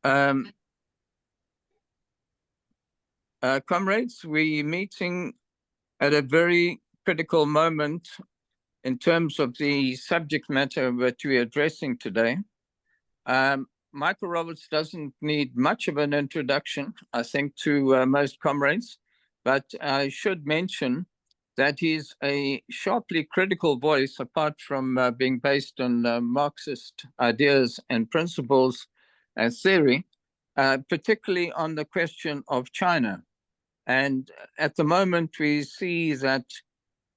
Um, Comrades, we're meeting at a very critical moment in terms of the subject matter that we're addressing today. Michael Roberts doesn't need much of an introduction, I think, to most comrades, but I should mention that he's a sharply critical voice, apart from being based on Marxist ideas and principles and theory, particularly on the question of China. And at the moment, we see that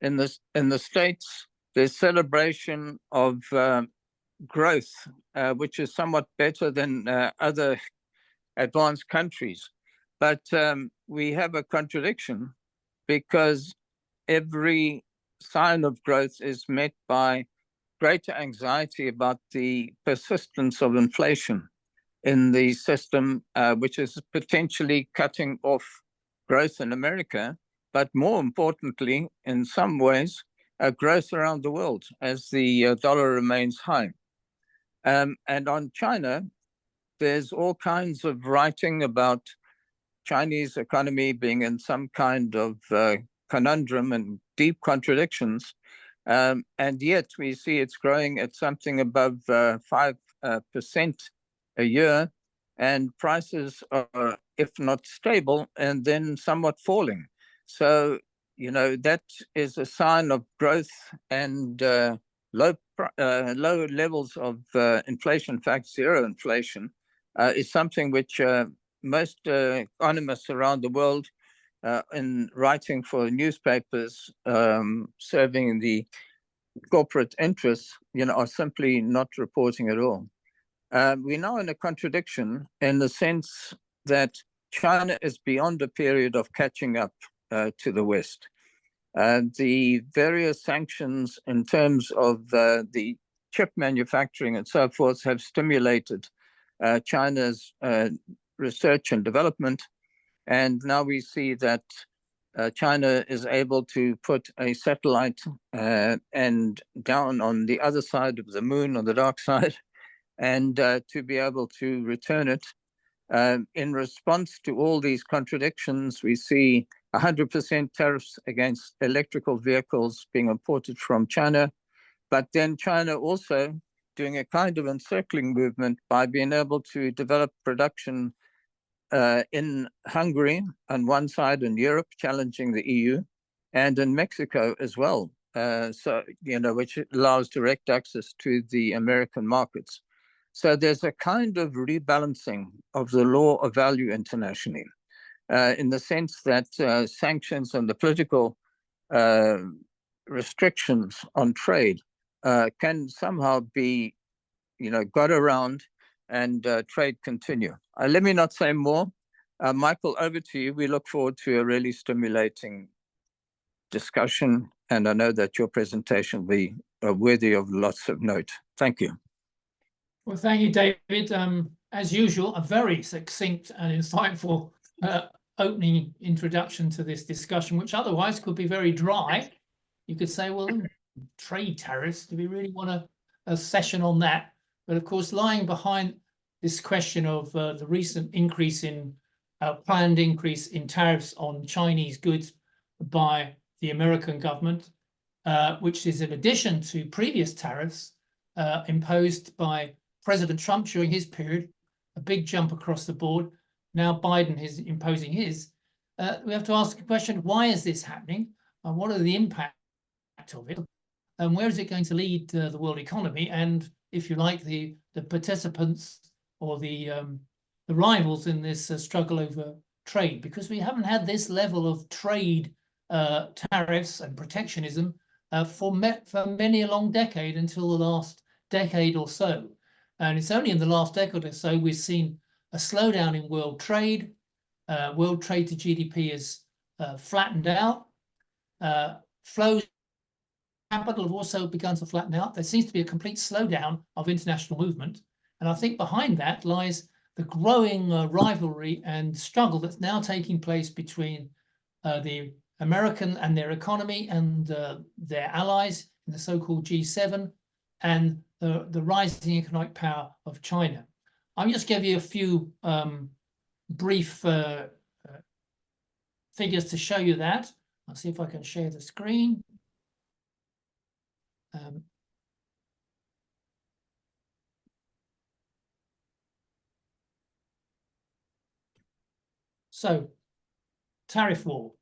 in the States, there's celebration of growth, which is somewhat better than other advanced countries. But we have a contradiction because every sign of growth is met by greater anxiety about the persistence of inflation in the system, which is potentially cutting off growth in America, but more importantly, in some ways, growth around the world as the dollar remains high. And on China, there's all kinds of writing about Chinese economy being in some kind of conundrum and deep contradictions. And yet we see it's growing at something above 5% a year, and prices are, if not stable, and then somewhat falling. So, that is a sign of growth and low levels of inflation. In fact, zero inflation is something which most economists around the world, in writing for newspapers serving the corporate interests, are simply not reporting at all. We're now in a contradiction in the sense that China is beyond a period of catching up to the West. The various sanctions in terms of the chip manufacturing and so forth have stimulated China's research and development. And now we see that China is able to put a satellite and down on the other side of the moon, on the dark side, and to be able to return it. In response to all these contradictions, we see 100% tariffs against electrical vehicles being imported from China, but then China also doing a kind of encircling movement by being able to develop production in Hungary on one side, in Europe, challenging the EU, and in Mexico as well. Which allows direct access to the American markets. So there's a kind of rebalancing of the law of value internationally, in the sense that sanctions and the political restrictions on trade can somehow be, got around and trade continue. Let me not say more. Michael, over to you. We look forward to a really stimulating discussion, and I know that your presentation will be worthy of lots of note. Thank you. Well, thank you, David. As usual, a very succinct and insightful opening introduction to this discussion, which otherwise could be very dry. You could say, well, trade tariffs, do we really want a session on that? But of course, lying behind this question of the recent increase in planned increase in tariffs on Chinese goods by the American government, which is in addition to previous tariffs imposed by President Trump during his period, a big jump across the board. Now Biden is imposing his. We have to ask the question, why is this happening? And what are the impact of it? And where is it going to lead the world economy? And if you like, the participants or the rivals in this struggle over trade? Because we haven't had this level of trade tariffs and protectionism for many a long decade, until the last decade or so. And it's only in the last decade or so we've seen a slowdown in world trade. World trade to GDP has flattened out. Flows of capital have also begun to flatten out. There seems to be a complete slowdown of international movement. And I think behind that lies the growing rivalry and struggle that's now taking place between the American and their economy and their allies in the so-called G7, and the rising economic power of China. I'll just give you a few brief figures to show you that. I'll see if I can share the screen. So, tariff war.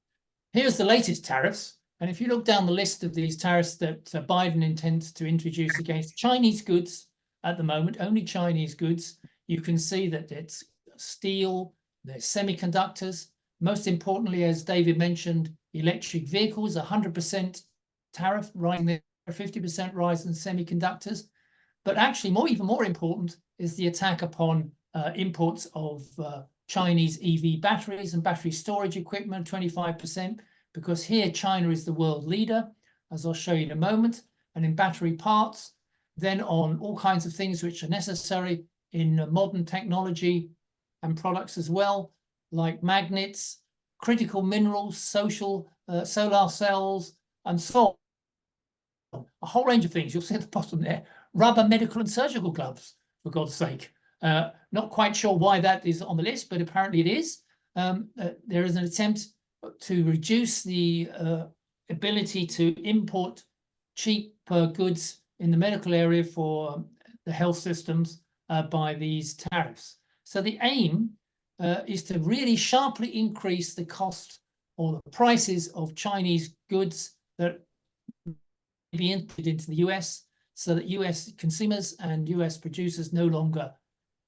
Here's the latest tariffs. And if you look down the list of these tariffs that Biden intends to introduce against Chinese goods at the moment, only Chinese goods, you can see that it's steel, there's semiconductors. Most importantly, as David mentioned, electric vehicles, 100% tariff rising there, 50% rise in semiconductors. But actually, even more important is the attack upon imports of Chinese EV batteries and battery storage equipment, 25%, because here China is the world leader, as I'll show you in a moment, and in battery parts, then on all kinds of things which are necessary in modern technology and products as well, like magnets, critical minerals, solar cells, and so on. A whole range of things. You'll see at the bottom there, rubber, medical and surgical gloves, for God's sake. Not quite sure why that is on the list, but apparently it is. There is an attempt to reduce the ability to import cheap goods in the medical area for the health systems by these tariffs. So the aim is to really sharply increase the cost or the prices of Chinese goods that be imported into the US, so that US consumers and US producers no longer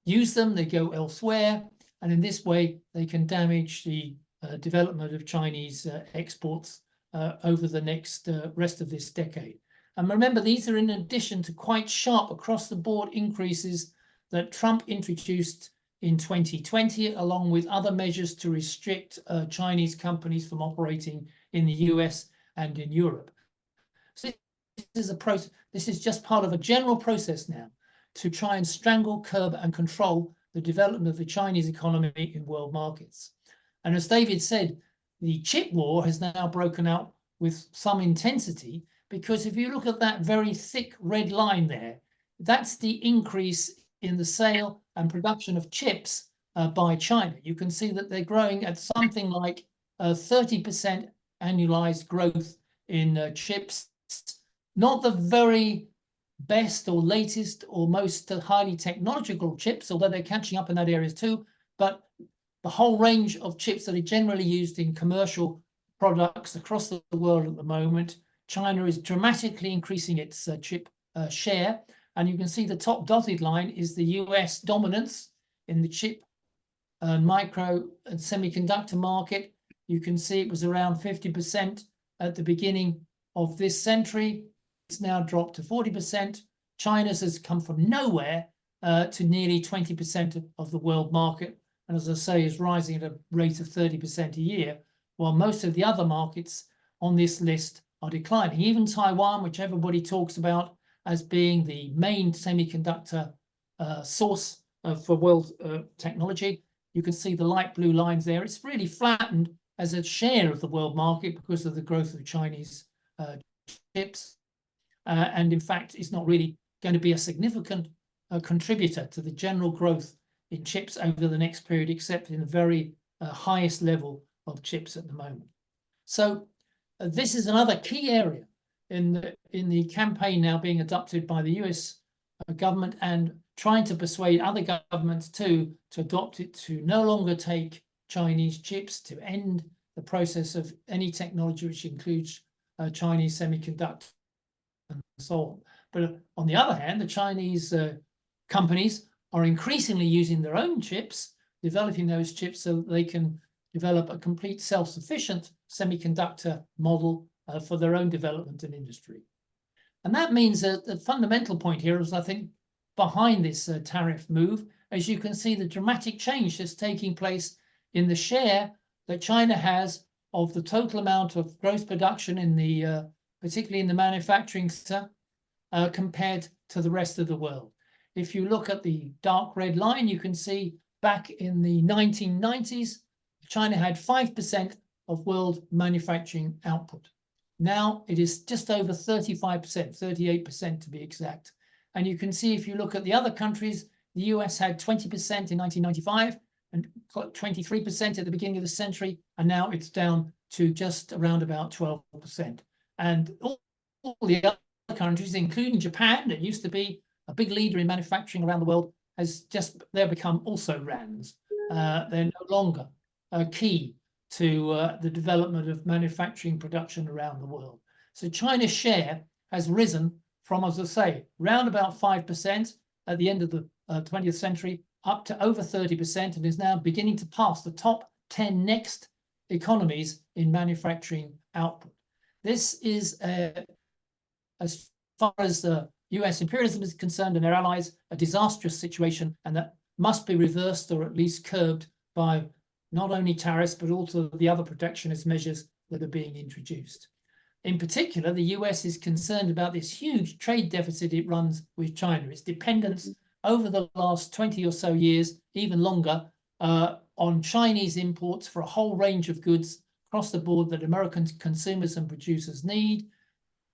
use them, they go elsewhere, and in this way they can damage the development of Chinese exports over the next rest of this decade. And remember, these are in addition to quite sharp across the board increases that Trump introduced in 2020, along with other measures to restrict Chinese companies from operating in the US and in Europe. So this is a process. This is just part of a general process now to try and strangle, curb, and control the development of the Chinese economy in world markets. And as David said, the chip war has now broken out with some intensity, because if you look at that very thick red line there, that's the increase in the sale and production of chips by China. You can see that they're growing at something like 30% annualized growth in chips. Not the very best or latest or most highly technological chips, although they're catching up in that area too, but the whole range of chips that are generally used in commercial products across the world at the moment. China is dramatically increasing its chip share. And you can see the top dotted line is the US dominance in the chip micro and semiconductor market. You can see it was around 50% at the beginning of this century. It's now dropped to 40%. China's has come from nowhere to nearly 20% of the world market. And as I say, is rising at a rate of 30% a year, while most of the other markets on this list are declining. Even Taiwan, which everybody talks about as being the main semiconductor source for world technology, you can see the light blue lines there. It's really flattened as a share of the world market because of the growth of Chinese chips. And in fact, it's not really going to be a significant contributor to the general growth in chips over the next period, except in the very highest level of chips at the moment. So this is another key area in the campaign now being adopted by the US government and trying to persuade other governments too to adopt it, to no longer take Chinese chips, to end the process of any technology which includes Chinese semiconductors and so on. But on the other hand, the Chinese companies are increasingly using their own chips, developing those chips so that they can develop a complete self-sufficient semiconductor model for their own development and industry. And that means that the fundamental point here is, I think, behind this tariff move, as you can see the dramatic change that's taking place in the share that China has of the total amount of gross production in the, particularly in the manufacturing sector, compared to the rest of the world. If you look at the dark red line, you can see back in the 1990s, China had 5% of world manufacturing output. Now it is just over 35%, 38% to be exact. And you can see if you look at the other countries, the US had 20% in 1995 and 23% at the beginning of the century, and now it's down to just around about 12%. And all the other countries, including Japan, that used to be a big leader in manufacturing around the world, they've become also RANs. They're no longer key to the development of manufacturing production around the world. So China's share has risen from, as I say, round about 5% at the end of the 20th century up to over 30%, and is now beginning to pass the top 10 next economies in manufacturing output. This is, as far as the US imperialism is concerned and their allies, a disastrous situation, and that must be reversed or at least curbed by not only tariffs, but also the other protectionist measures that are being introduced. In particular, the US is concerned about this huge trade deficit it runs with China. Its dependence over the last 20 or so years, even longer, on Chinese imports for a whole range of goods across the board that American consumers and producers need.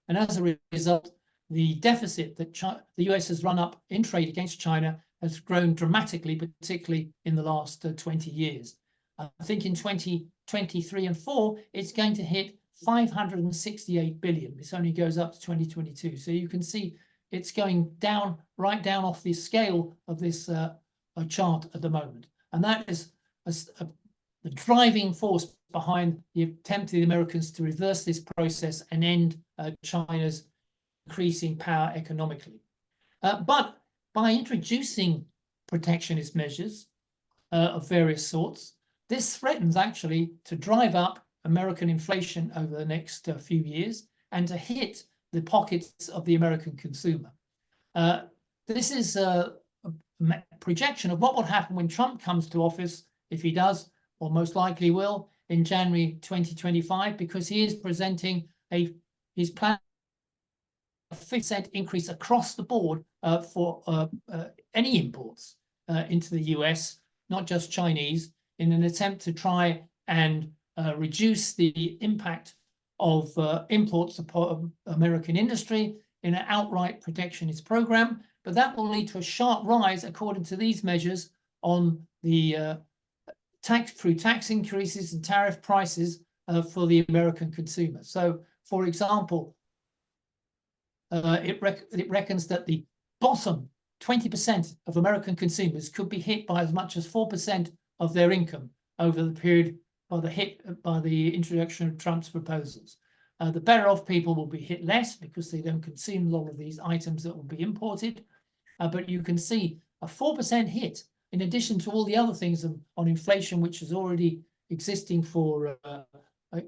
And as a result, the deficit that the US has run up in trade against China has grown dramatically, particularly in the last 20 years. I think in 2023 and 4, it's going to hit 568 billion. This only goes up to 2022. So you can see it's going down, right down off the scale of this chart at the moment. And that is the driving force behind the attempt of the Americans to reverse this process and end China's increasing power economically. But by introducing protectionist measures of various sorts, this threatens actually to drive up American inflation over the next few years and to hit the pockets of the American consumer. This is a projection of what will happen when Trump comes to office, if he does, or most likely will, in January 2025, because he is presenting his plan a 50% increase across the board for any imports into the US, not just Chinese, in an attempt to try and reduce the impact of imports upon American industry in an outright protectionist program. But that will lead to a sharp rise, according to these measures, on the tax increases and tariff prices for the American consumer. So, for example, it reckons that the bottom 20% of American consumers could be hit by as much as 4% of their income over the period by the introduction of Trump's proposals. The better off people will be hit less because they don't consume a lot of these items that will be imported. But you can see a 4% hit, in addition to all the other things on inflation, which is already existing for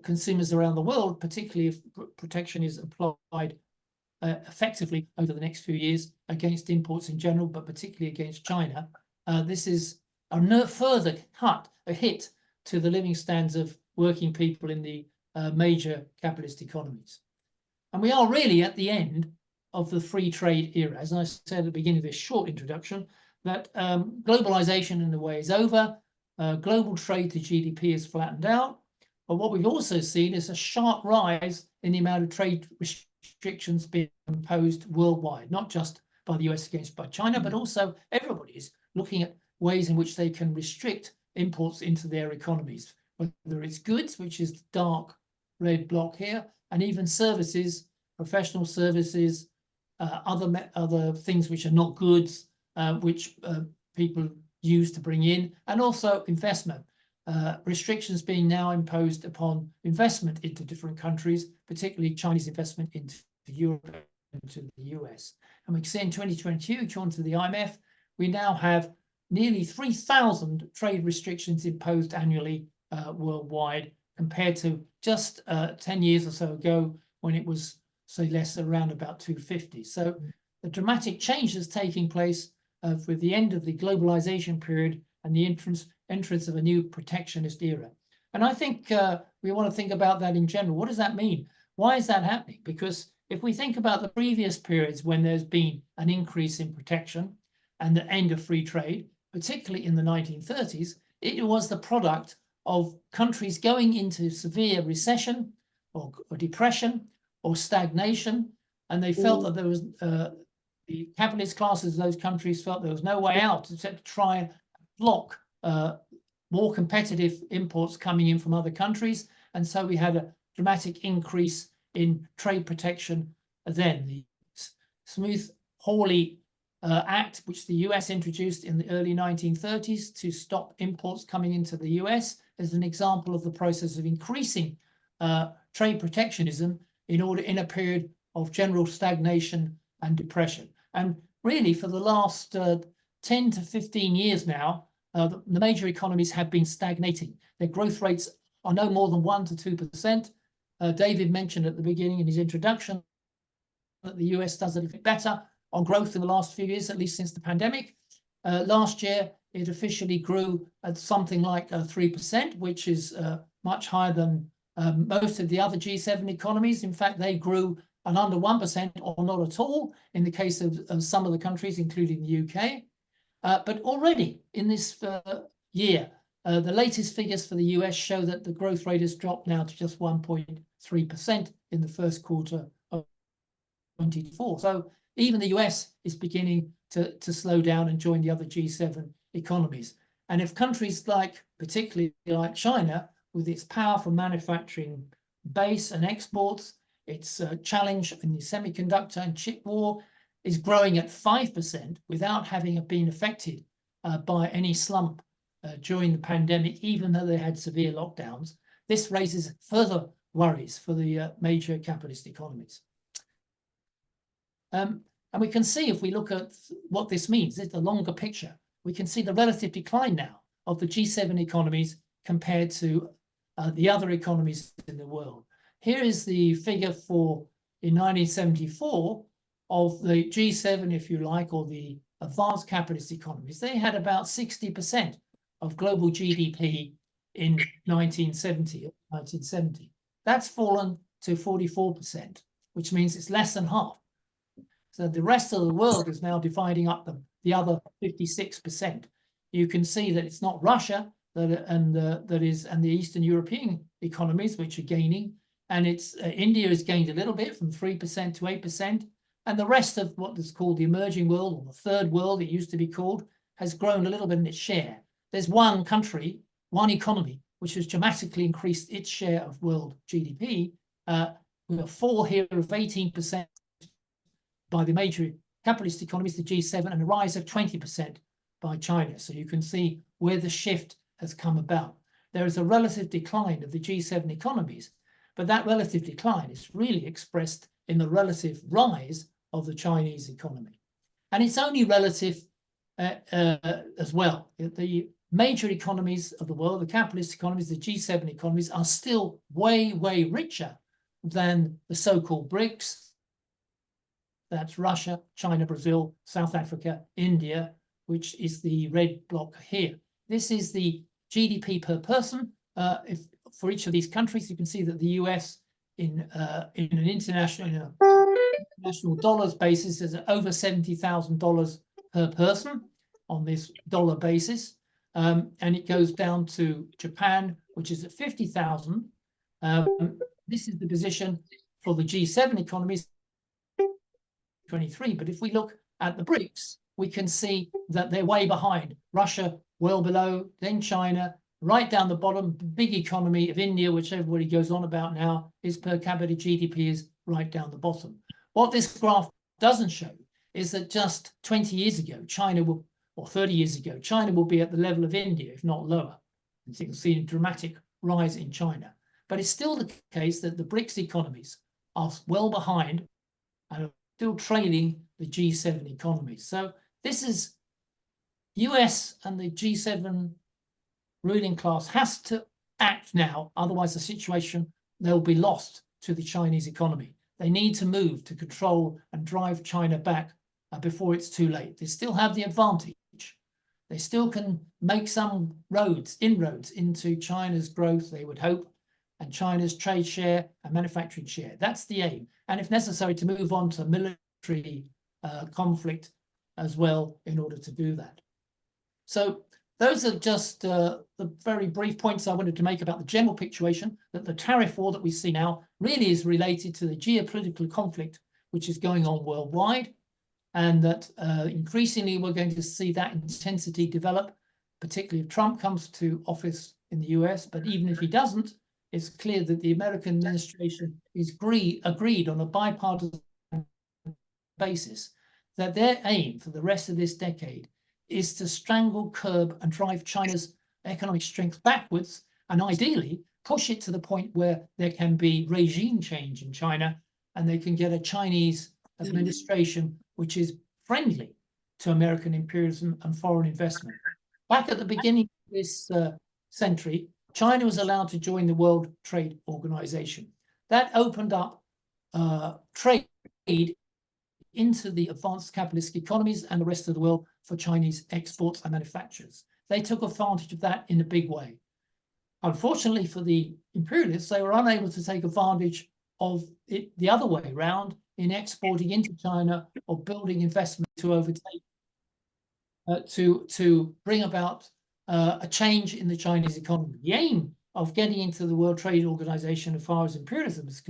consumers around the world, particularly if protection is applied effectively over the next few years against imports in general, but particularly against China. This is a further hit to the living standards of working people in the major capitalist economies. And we are really at the end of the free trade era. As I said at the beginning of this short introduction, that globalization in a way is over, global trade to GDP is flattened out. But what we've also seen is a sharp rise in the amount of trade restrictions being imposed worldwide, not just by the US by China, but also everybody is looking at ways in which they can restrict imports into their economies, whether it's goods, which is the dark red block here, and even services, professional services, other things which are not goods, which people use to bring in, and also investment. Restrictions being now imposed upon investment into different countries, particularly Chinese investment into Europe and to the US. And we can see in 2022, according to the IMF, we now have nearly 3,000 trade restrictions imposed annually worldwide, compared to just 10 years or so ago when it was, say, less around about 250. So the dramatic change that's taking place with the end of the globalization period and the entrance of a new protectionist era. And I think we want to think about that in general. What does that mean? Why is that happening? Because if we think about the previous periods when there's been an increase in protection and the end of free trade, particularly in the 1930s, it was the product of countries going into severe recession or depression or stagnation, and they felt that there was the capitalist classes of those countries felt there was no way out except to try and block more competitive imports coming in from other countries. And so we had a dramatic increase in trade protection then. The Smoot-Hawley Act, which the US introduced in the early 1930s to stop imports coming into the US, is an example of the process of increasing trade protectionism in a period of general stagnation and depression. And really, for the last 10 to 15 years now, the major economies have been stagnating. Their growth rates are no more than 1 to 2%. David mentioned at the beginning in his introduction that the US does a little bit better on growth in the last few years, at least since the pandemic. Last year, it officially grew at something like 3%, which is much higher than most of the other G7 economies. In fact, they grew an under 1% or not at all in the case of some of the countries, including the UK. But already in this year, the latest figures for the US show that the growth rate has dropped now to just 1.3% in the first quarter of 2024. So even the US is beginning to slow down and join the other G7 economies. And if countries particularly like China, with its powerful manufacturing base and exports, its challenge in the semiconductor and chip war is growing at 5% without having been affected by any slump during the pandemic, even though they had severe lockdowns, this raises further worries for the major capitalist economies. And we can see, if we look at what this means, it's a longer picture, we can see the relative decline now of the G7 economies compared to the other economies in the world. Here is the figure in 1974 of the G7, if you like, or the advanced capitalist economies. They had about 60% of global GDP in 1970. That's fallen to 44%, which means it's less than half. So the rest of the world is now dividing up the other 56%. You can see that it's not Russia and the Eastern European economies which are gaining, and India has gained a little bit from 3% to 8%, and the rest of what is called the emerging world, or the third world it used to be called, has grown a little bit in its share. There's one country, one economy, which has dramatically increased its share of world GDP, with a fall here of 18% by the major capitalist economies, the G7, and a rise of 20% by China. So you can see where the shift has come about. There is a relative decline of the G7 economies, but that relative decline is really expressed in the relative rise of the Chinese economy. And it's only relative as well. The major economies of the world, the capitalist economies, the G7 economies, are still way, way richer than the so-called BRICS. That's Russia, China, Brazil, South Africa, India, which is the red block here. This is the GDP per person. For each of these countries, you can see that the US in an international dollars basis is over $70,000 per person on this dollar basis. And it goes down to Japan, which is at 50,000. This is the position for the G7 economies, 23. But if we look at the BRICS, we can see that they're way behind. Russia, well below, then China, right down the bottom. The big economy of India, which everybody goes on about now, is per capita GDP is right down the bottom. What this graph doesn't show is that just 20 years ago, or 30 years ago, China will be at the level of India, if not lower. And you can see a dramatic rise in China. But it's still the case that the BRICS economies are well behind and are still trailing the G7 economies. So this is US and the G7 ruling class has to act now, otherwise the situation, they'll be lost to the Chinese economy. They need to move to control and drive China back before it's too late. They still have the advantage. They still can make some inroads into China's growth, they would hope, and China's trade share and manufacturing share. That's the aim. And if necessary, to move on to military conflict as well in order to do that. So those are just the very brief points I wanted to make about the general situation, that the tariff war that we see now really is related to the geopolitical conflict which is going on worldwide. and that increasingly we're going to see that intensity develop, particularly if Trump comes to office in the US. But even if he doesn't, it's clear that the American administration is agreed on a bipartisan basis that their aim for the rest of this decade is to strangle, curb, and drive China's economic strength backwards, and ideally push it to the point where there can be regime change in China and they can get a Chinese administration which is friendly to American imperialism and foreign investment. Back at the beginning of this century, China was allowed to join the World Trade Organization. That opened up trade into the advanced capitalist economies and the rest of the world for Chinese exports and manufacturers. They took advantage of that in a big way. Unfortunately for the imperialists, they were unable to take advantage of it the other way around in exporting into China or building investment to overtake, to bring about a change in the Chinese economy. The aim of getting into the World Trade Organization as far as imperialism is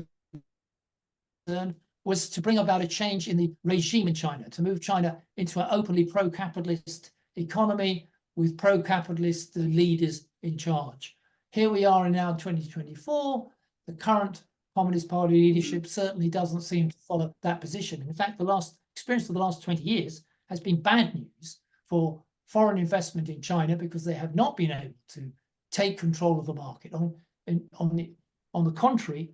concerned was to bring about a change in the regime in China, to move China into an openly pro-capitalist economy with pro-capitalist leaders in charge. Here we are in now 2024. The current Communist Party leadership certainly doesn't seem to follow that position. In fact, the experience of the last 20 years has been bad news for foreign investment in China because they have not been able to take control of the market. On the contrary,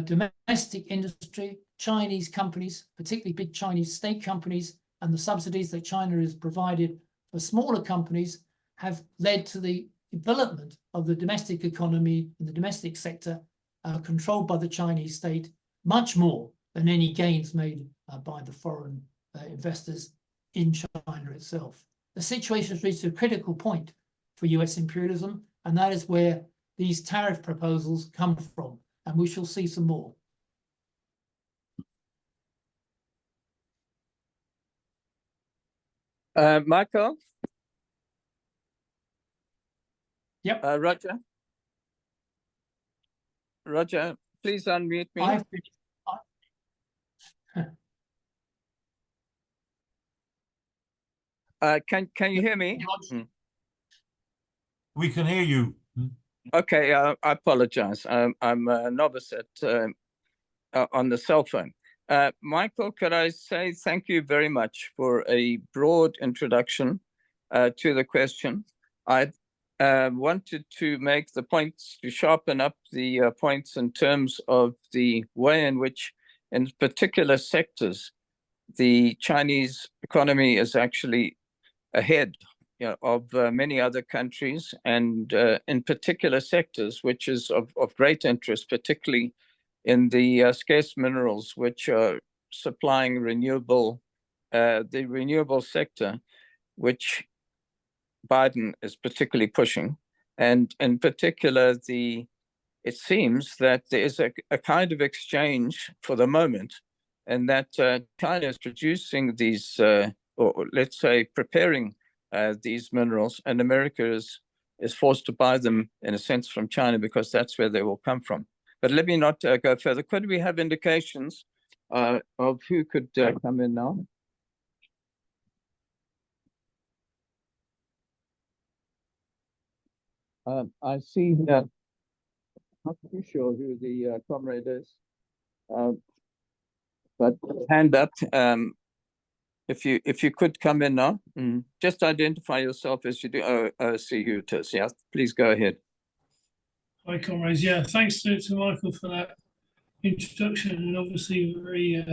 domestic industry, Chinese companies, particularly big Chinese state companies, and the subsidies that China has provided for smaller companies have led to the development of the domestic economy and the domestic sector controlled by the Chinese state much more than any gains made by the foreign investors in China itself. The situation has reached a critical point for US imperialism, and that is where these tariff proposals come from, and we shall see some more. Michael? Yep. Roger, please unmute me. Can you hear me? We can hear you. Okay, I apologize. I'm a novice on the cell phone. Michael, could I say thank you very much for a broad introduction to the question. I wanted to make the points, to sharpen up the points in terms of the way in which, in particular sectors, the Chinese economy is actually ahead of many other countries, and in particular sectors, which is of great interest, particularly in the scarce minerals, which are supplying the renewable sector, which Biden is particularly pushing. And in particular, it seems that there is a kind of exchange for the moment, and that China is producing these, or let's say preparing these minerals, and America is forced to buy them in a sense from China because that's where they will come from. But let me not go further. Could we have indications of who could come in now? I see that. Not too sure who the comrade is, but hand up. If you could come in now, just identify yourself as you do. Oh, see who it is. Yeah, please go ahead. Hi, comrades. Yeah, thanks to Michael for that introduction, and obviously very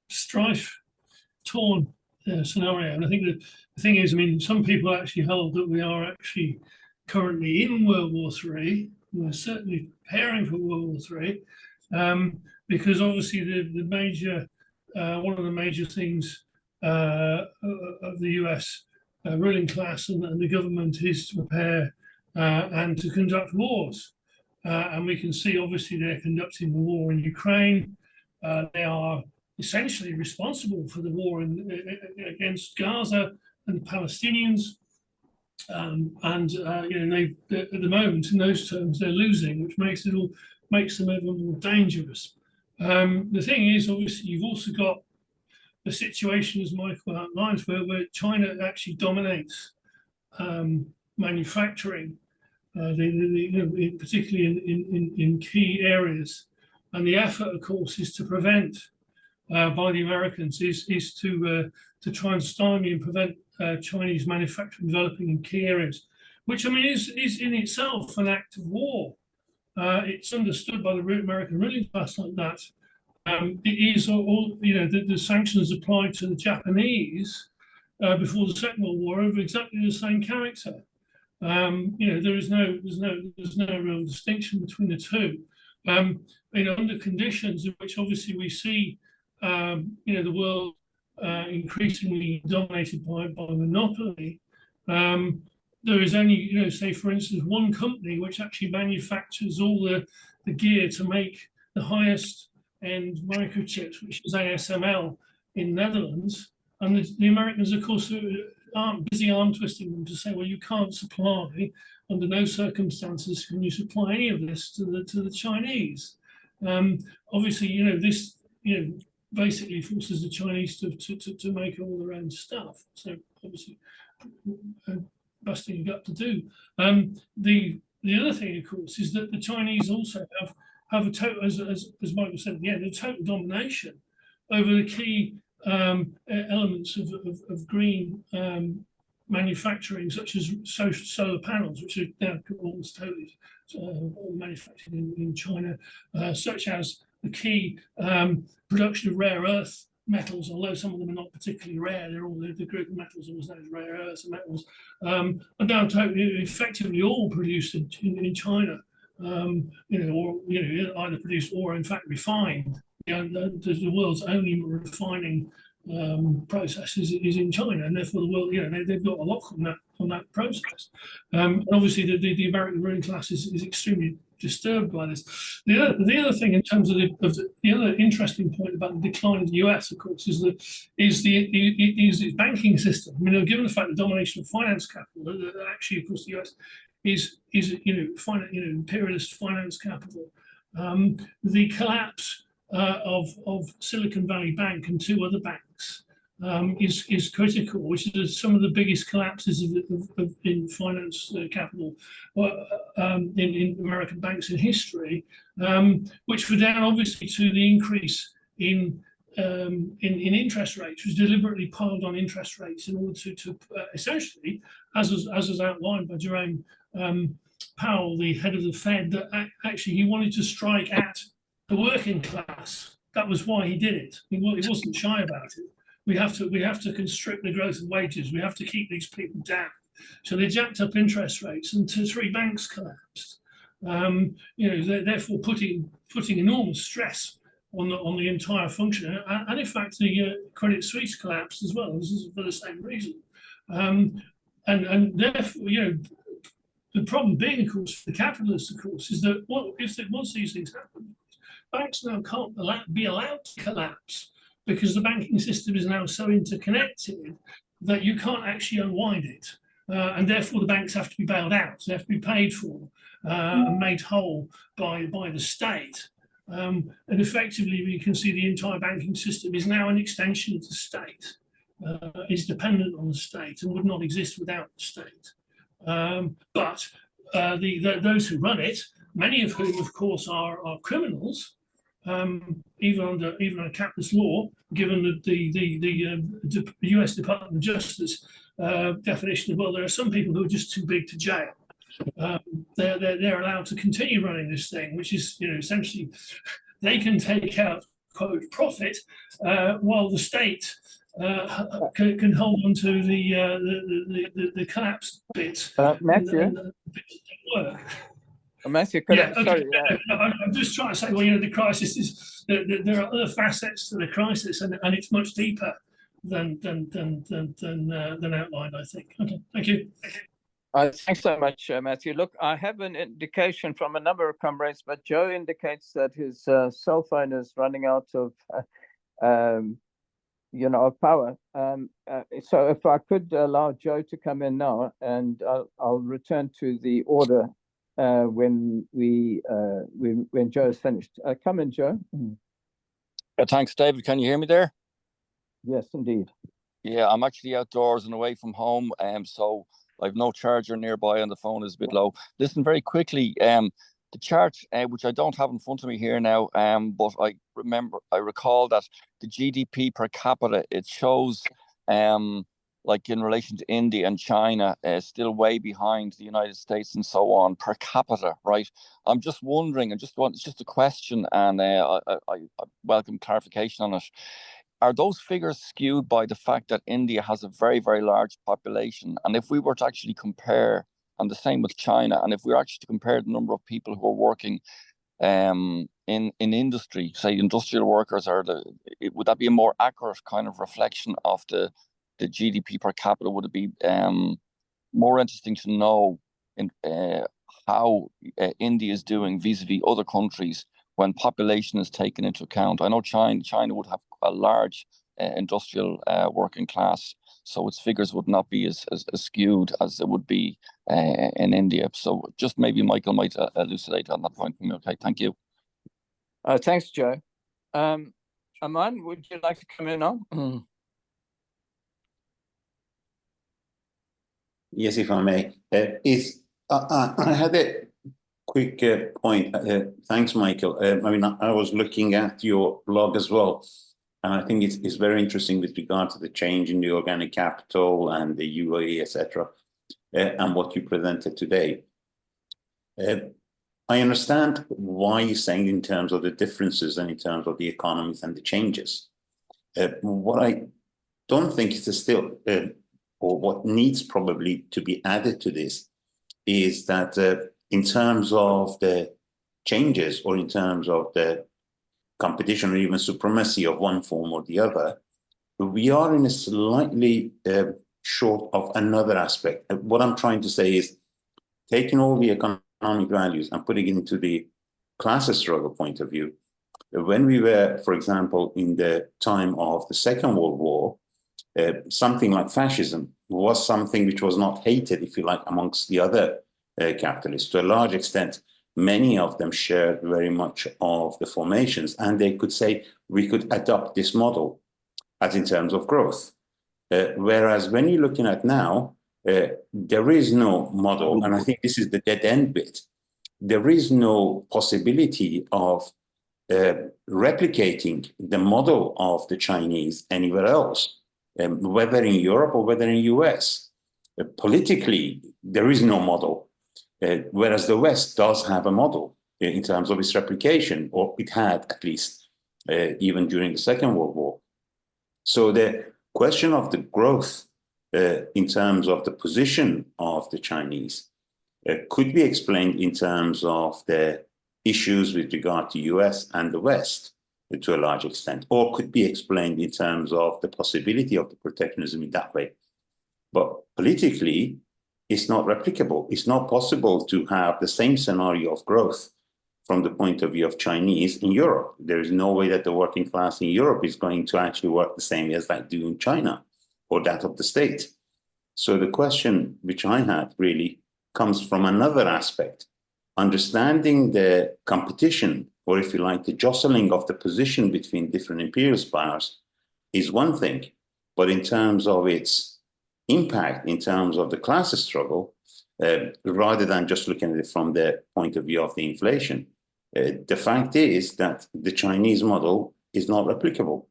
strife-torn scenario. And I think that the thing is, I mean, some people actually hold that we are actually currently in World War III. We're certainly preparing for World War III, because obviously the major, one of the major things of the US ruling class and the government is to prepare and to conduct wars. And we can see, obviously, they're conducting the war in Ukraine. They are essentially responsible for the war against Gaza and the Palestinians. At the moment, in those terms, they're losing, which makes them ever more dangerous. The thing is, obviously, you've also got the situation, as Michael outlines, where China actually dominates manufacturing, particularly in key areas. And the effort, of course, is to prevent by the Americans is to try and stymie and prevent Chinese manufacturing developing in key areas, which I mean is in itself an act of war. It's understood by the American ruling class like that. It is all the sanctions applied to the Japanese before the Second World War are of exactly the same character. There's no real distinction between the two. Under conditions in which obviously we see the world increasingly dominated by monopoly. There is only, say, for instance, one company which actually manufactures all the gear to make the highest end microchips, which is ASML in Netherlands. And the Americans, of course, aren't busy arm twisting them to say, well, you can't supply, under no circumstances can you supply any of this to the Chinese. Obviously, this, basically forces the Chinese to make all their own stuff. So obviously, busting your gut to do. The other thing, of course, is that the Chinese also have a total, as Michael said at the end, a total domination over the key elements of green manufacturing, such as solar panels, which are now almost totally manufactured in China, such as the key production of rare earth metals, although some of them are not particularly rare, they're all the group of metals always known as rare earths and metals, are now totally effectively all produced in China, or either produced or in fact refined. The world's only refining process is in China, and therefore the world, they've got a lock on that process. And obviously, the American ruling class is extremely disturbed by this. The other thing, in terms of the other interesting point about the decline of the US, of course, is the banking system. I mean, given the fact the domination of finance capital, actually, of course, the US is imperialist finance capital. The collapse of Silicon Valley Bank and two other banks is critical, which is some of the biggest collapses in finance capital in American banks in history, which were down obviously to the increase in interest rates, was deliberately piled on interest rates in order to essentially, as was outlined by Jerome Powell, the head of the Fed, that actually he wanted to strike at the working class. That was why he did it. He wasn't shy about it. We have to constrict the growth of wages. We have to keep these people down. So they jacked up interest rates, and three banks collapsed. Therefore putting enormous stress on the entire function. And in fact, the Credit Suisse collapsed as well. This is for the same reason. And therefore, the problem being, of course, for the capitalists, of course, is that once these things happen, banks now can't be allowed to collapse, because the banking system is now so interconnected that you can't actually unwind it. And therefore the banks have to be bailed out. They have to be paid for and made whole by the state. And effectively, we can see the entire banking system is now an extension of the state, is dependent on the state and would not exist without the state. But those who run it, many of whom, of course, are criminals, even under capitalist law, given the US Department of Justice definition of, well, there are some people who are just too big to jail. They're allowed to continue running this thing, which is, essentially, they can take out, quote, profit, while the state can hold on to the collapsed bit. Matthew? And the bits that work. Matthew, I'm just trying to say, well, the crisis is there are other facets to the crisis, and it's much deeper than outlined, I think. Okay, thank you. Thanks so much, Matthew. Look, I have an indication from a number of comrades, but Joe indicates that his cell phone is running out of power. So if I could allow Joe to come in now, and I'll return to the order when Joe is finished. Come in, Joe. Thanks, David. Can you hear me there? Yes, indeed. Yeah, I'm actually outdoors and away from home, so I've no charger nearby and the phone is a bit low. Listen, very quickly, the chart, which I don't have in front of me here now, but I recall that the GDP per capita, it shows, like in relation to India and China, still way behind the United States and so on per capita, right? I'm just wondering, it's just a question, and I welcome clarification on it. Are those figures skewed by the fact that India has a very, very large population? And if we were to actually compare, and the same with China, and if we were actually to compare the number of people who are working in industry, say industrial workers, would that be a more accurate kind of reflection of the GDP per capita? Would it be more interesting to know how India is doing vis-a-vis other countries when population is taken into account? I know China would have a large industrial working class, so its figures would not be as skewed as it would be in India. So just maybe Michael might elucidate on that point for me. Okay, thank you. Thanks, Joe. Aman, would you like to come in on? Yes, if I may. I had a quick point. Thanks, Michael. I was looking at your blog as well, and I think it's very interesting with regard to the change in the organic capital and the UAE, etc., and what you presented today. I understand why you're saying in terms of the differences and in terms of the economies and the changes. What I don't think is still, or what needs probably to be added to this, is that in terms of the changes or in terms of the competition or even supremacy of one form or the other, we are in a slightly short of another aspect. What I'm trying to say is taking all the economic values and putting it into the class struggle point of view. When we were, for example, in the time of the Second World War, something like fascism was something which was not hated, if you like, amongst the other capitalists. To a large extent, many of them shared very much of the formations, and they could say, we could adopt this model as in terms of growth. Whereas when you're looking at now, there is no model, and I think this is the dead end bit. There is no possibility of replicating the model of the Chinese anywhere else, whether in Europe or whether in US. Politically, there is no model, whereas the West does have a model in terms of its replication, or it had at least, even during the Second World War. So the question of the growth in terms of the position of the Chinese could be explained in terms of the issues with regard to US and the West to a large extent, or could be explained in terms of the possibility of the protectionism in that way. But politically, it's not replicable. It's not possible to have the same scenario of growth from the point of view of Chinese in Europe. There is no way that the working class in Europe is going to actually work the same as that do in China or that of the state. So the question which I had really comes from another aspect. Understanding the competition, or if you like, the jostling of the position between different imperialist powers is one thing, but in terms of its impact, in terms of the class struggle, rather than just looking at it from the point of view of the inflation, the fact is that the Chinese model is not replicable.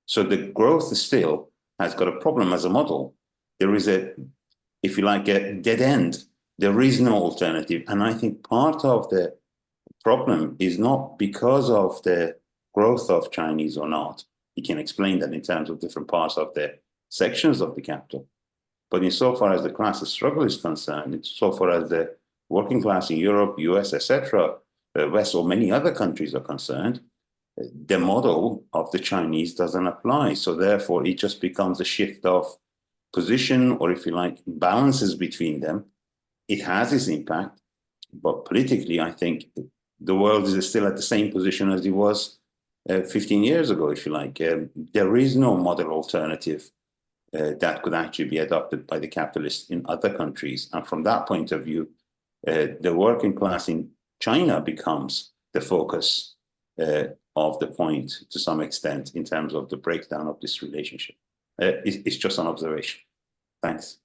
So the growth still has got a problem as a model. There is a, if you like, a dead end. There is no alternative. And I think part of the problem is not because of the growth of Chinese or not. You can explain that in terms of different parts of the sections of the capital. But insofar as the class struggle is concerned, insofar as the working class in Europe, US, etc., West or many other countries are concerned, the model of the Chinese doesn't apply. So therefore, it just becomes a shift of position, or if you like, balances between them. It has its impact, but politically, I think the world is still at the same position as it was 15 years ago, if you like. There is no model alternative that could actually be adopted by the capitalists in other countries. And from that point of view, the working class in China becomes the focus of the point to some extent in terms of the breakdown of this relationship. It's just an observation. Thanks.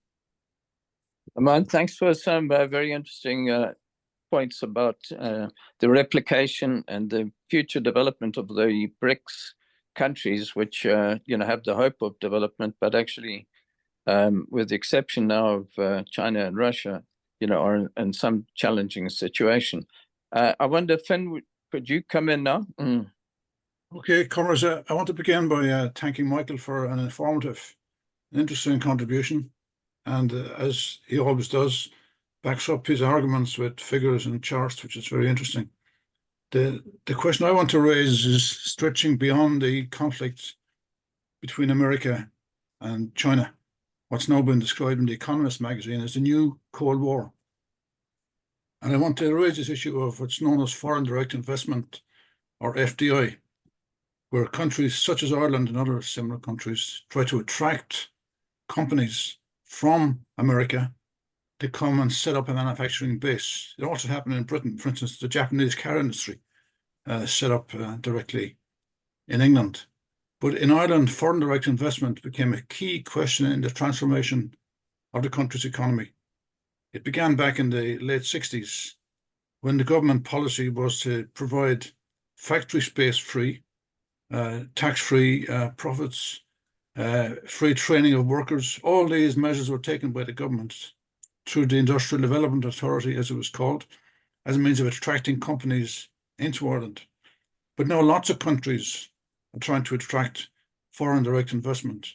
Aman, thanks for some very interesting points about the replication and the future development of the BRICS countries, which have the hope of development, but actually, with the exception now of China and Russia, are in some challenging situation. I wonder, Finn, could you come in now? Okay, comrades, I want to begin by thanking Michael for an informative, interesting contribution, and as he always does, backs up his arguments with figures and charts, which is very interesting. The question I want to raise is stretching beyond the conflict between America and China. What's now been described in the Economist magazine as the new Cold War. And I want to raise this issue of what's known as foreign direct investment, or FDI, where countries such as Ireland and other similar countries try to attract companies from America to come and set up a manufacturing base. It also happened in Britain. For instance, the Japanese car industry set up directly in England. But in Ireland, foreign direct investment became a key question in the transformation of the country's economy. It began back in the late 60s, when the government policy was to provide factory space free, tax-free profits, free training of workers. All these measures were taken by the government through the Industrial Development Authority, as it was called, as a means of attracting companies into Ireland. But now lots of countries are trying to attract foreign direct investment.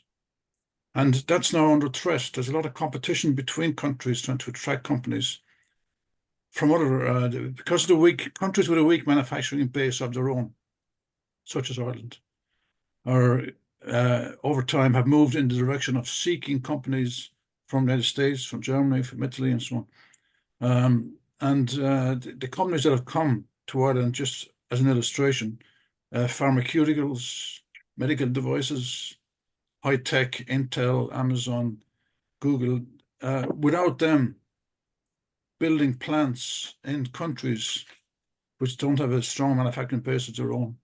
And that's now under threat. There's a lot of competition between countries trying to attract companies from other, because of the weak countries with a weak manufacturing base of their own, such as Ireland, are over time have moved in the direction of seeking companies from the United States, from Germany, from Italy, and so on. The companies that have come to Ireland, just as an illustration, pharmaceuticals, medical devices, high tech, Intel, Amazon, Google, without them building plants in countries which don't have a strong manufacturing base of their own,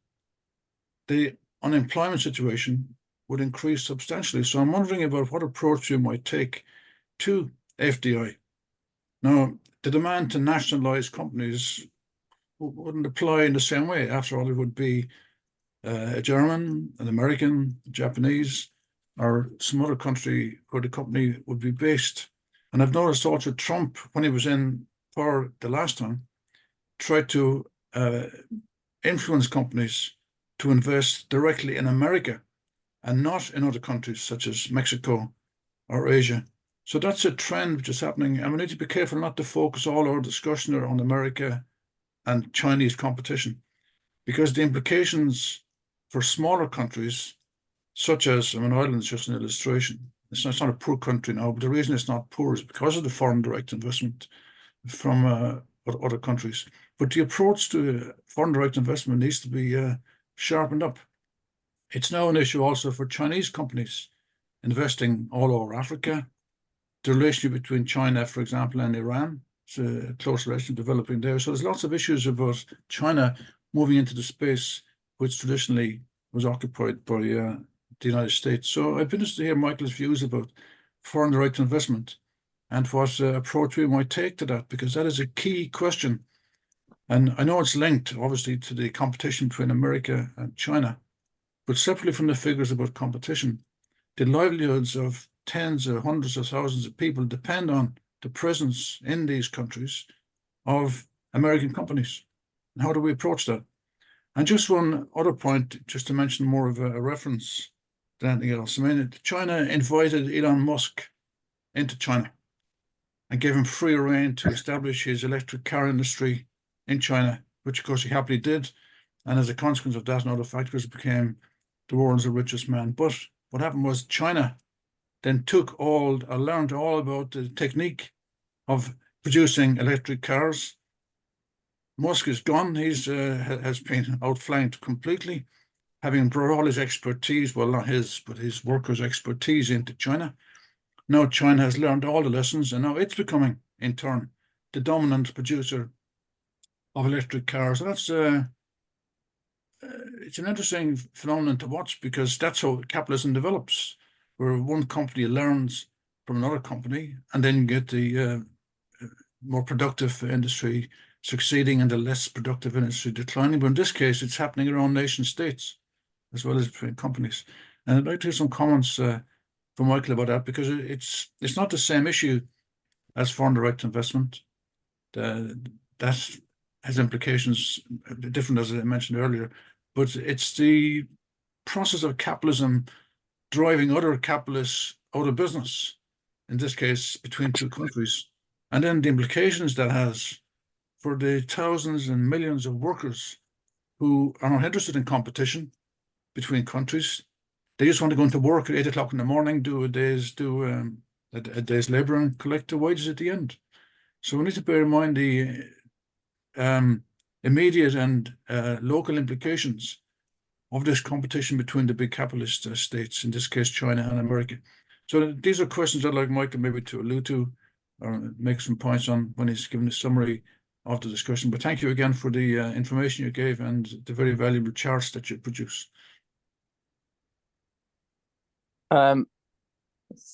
the unemployment situation would increase substantially. So I'm wondering about what approach you might take to FDI. Now, the demand to nationalize companies wouldn't apply in the same way. After all, it would be a German, an American, a Japanese, or some other country where the company would be based. And I've noticed also Trump, when he was in power the last time, tried to influence companies to invest directly in America and not in other countries such as Mexico or Asia. So that's a trend which is happening, and we need to be careful not to focus all our discussion on America and Chinese competition, because the implications for smaller countries, such as, Ireland is just an illustration. It's not a poor country now, but the reason it's not poor is because of the foreign direct investment from other countries. But the approach to foreign direct investment needs to be sharpened up. It's now an issue also for Chinese companies investing all over Africa. The relationship between China, for example, and Iran, it's a close relationship developing there. So there's lots of issues about China moving into the space which traditionally was occupied by the United States. So I'd be interested to hear Michael's views about foreign direct investment and what approach we might take to that, because that is a key question. And I know it's linked, obviously, to the competition between America and China, but separately from the figures about competition, the livelihoods of tens or hundreds of thousands of people depend on the presence in these countries of American companies. And how do we approach that? And just one other point, just to mention more of a reference than anything else. China invited Elon Musk into China and gave him free rein to establish his electric car industry in China, which of course he happily did. And as a consequence of that and other factors, became the world's richest man. But what happened was China then learned all about the technique of producing electric cars. Musk is gone. He's has been outflanked completely, having brought all his expertise, well, not his, but his workers' expertise into China. Now China has learned all the lessons, and now it's becoming, in turn, the dominant producer of electric cars. And that's it's an interesting phenomenon to watch, because that's how capitalism develops, where one company learns from another company, and then you get the more productive industry succeeding and the less productive industry declining. But in this case, it's happening around nation states as well as between companies. And I'd like to hear some comments from Michael about that, because it's not the same issue as foreign direct investment. That has implications different, as I mentioned earlier, but it's the process of capitalism driving other capitalists out of business, in this case between two countries, and then the implications that has for the thousands and millions of workers who are not interested in competition between countries. They just want to go into work at 8 o'clock in the morning, do a day's labor, and collect the wages at the end. So we need to bear in mind the immediate and local implications of this competition between the big capitalist states, in this case China and America. So these are questions I'd like Michael maybe to allude to or make some points on when he's given a summary of the discussion. But thank you again for the information you gave and the very valuable charts that you produced.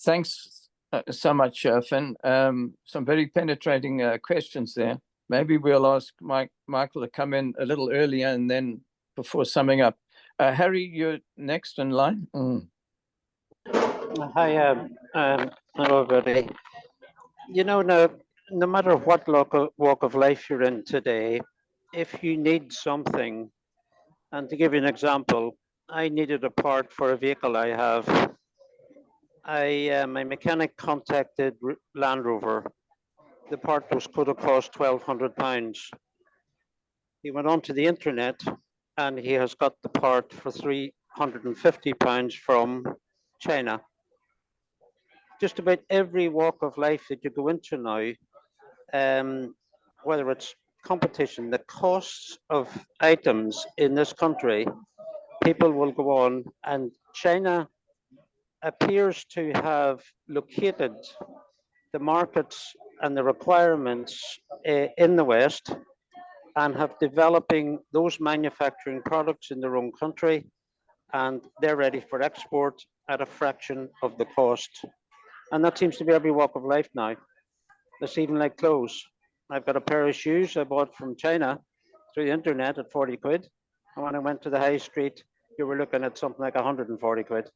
Thanks so much, Finn. Some very penetrating questions there. Maybe we'll ask Michael to come in a little earlier and then before summing up. Harry, you're next in line. Hi, hello everybody. You know, no matter what walk of life you're in today, if you need something, and to give you an example, I needed a part for a vehicle I have. My mechanic contacted Land Rover. The part could have cost £1,200. He went onto the internet and he has got the part for £350 from China. Just about every walk of life that you go into now, whether it's competition, the costs of items in this country, people will go on, and China appears to have located the markets and the requirements in the West and have developing those manufacturing products in their own country, and they're ready for export at a fraction of the cost. And that seems to be every walk of life now. It's even like clothes. I've got a pair of shoes I bought from China through the internet at 40 quid. And when I went to the high street, you were looking at something like 140 quid.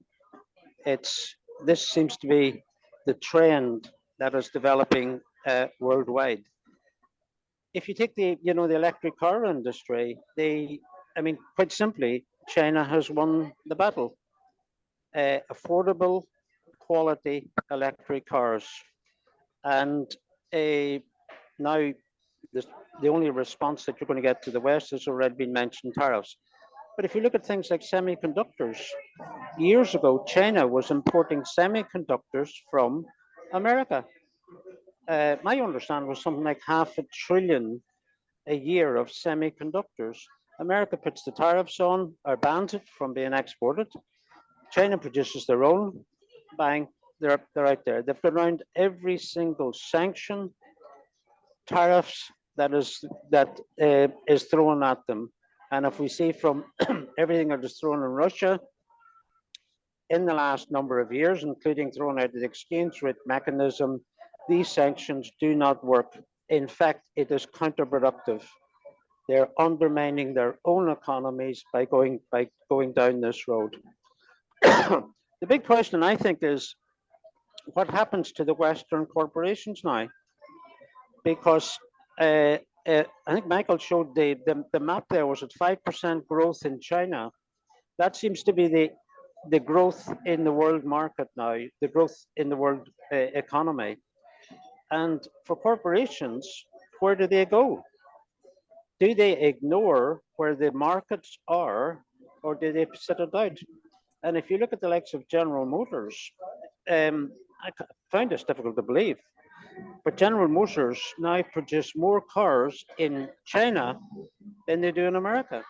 This seems to be the trend that is developing worldwide. If you take the electric car industry, quite simply, China has won the battle. Affordable, quality electric cars, and now the only response that you're going to get to the West has already been mentioned, tariffs. But if you look at things like semiconductors, years ago China was importing semiconductors from America. My understanding was something like $500 billion a year of semiconductors. America puts the tariffs on or bans it from being exported. China produces their own, bang, they're out there. They've gone around every single sanction, tariffs that is thrown at them. And if we see from everything that is thrown in Russia in the last number of years, including throwing out the exchange rate mechanism, these sanctions do not work. In fact, it is counterproductive. They're undermining their own economies by going down this road. The big question, I think, is what happens to the Western corporations now? Because I think Michael showed the map there. Was it 5% growth in China? That seems to be the growth in the world market now, the growth in the world economy. And for corporations, where do they go? Do they ignore where the markets are, or do they sit it out? And if you look at the likes of General Motors, I find this difficult to believe, but General Motors now produce more cars in China than they do in America.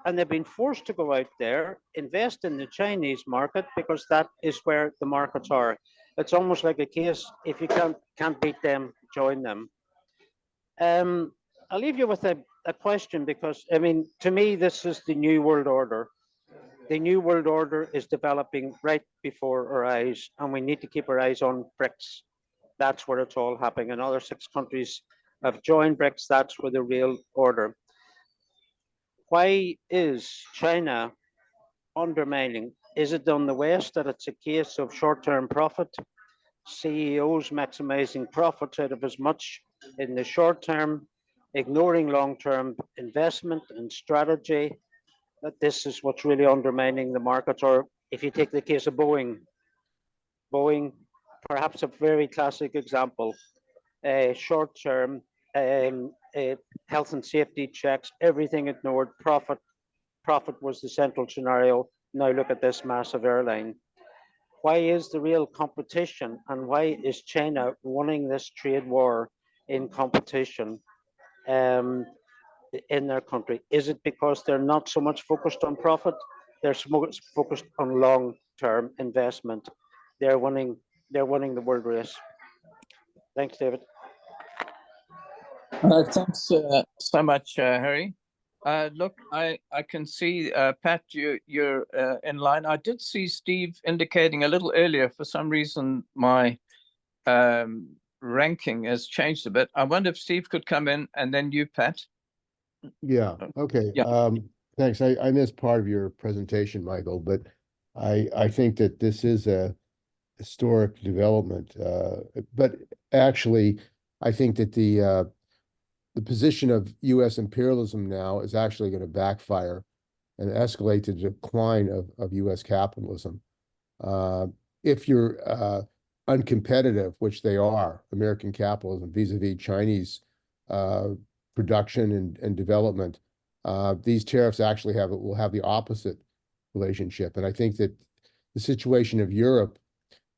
And they've been forced to go out there, invest in the Chinese market, because that is where the markets are. It's almost like a case, if you can't beat them, join them. I'll leave you with a question because, I mean, to me, this is the New World Order. The New World Order is developing right before our eyes, and we need to keep our eyes on BRICS. That's where it's all happening. Another 6 countries have joined BRICS. That's where the real order. Why is China undermining? Is it on the West that it's a case of short-term profit? CEOs maximizing profits out of as much in the short term, ignoring long-term investment and strategy, that this is what's really undermining the markets. Or if you take the case of Boeing, perhaps a very classic example, short-term health and safety checks, everything ignored, profit was the central scenario. Now look at this massive airline. Why is the real competition, and why is China running this trade war in competition in their country? Is it because they're not so much focused on profit? They're focused on long-term investment. They're winning the world race. Thanks, David. Thanks so much, Harry. Look, I can see, Pat, you're in line. I did see Steve indicating a little earlier, for some reason, my ranking has changed a bit. I wonder if Steve could come in, and then you, Pat. Yeah, okay. Yeah. Thanks. I missed part of your presentation, Michael, but I think that this is a historic development. But actually, I think that the position of U.S. imperialism now is actually going to backfire and escalate to the decline of U.S. capitalism. If you're uncompetitive, which they are, American capitalism vis-a-vis Chinese production and development, these tariffs actually will have the opposite relationship. And I think that the situation of Europe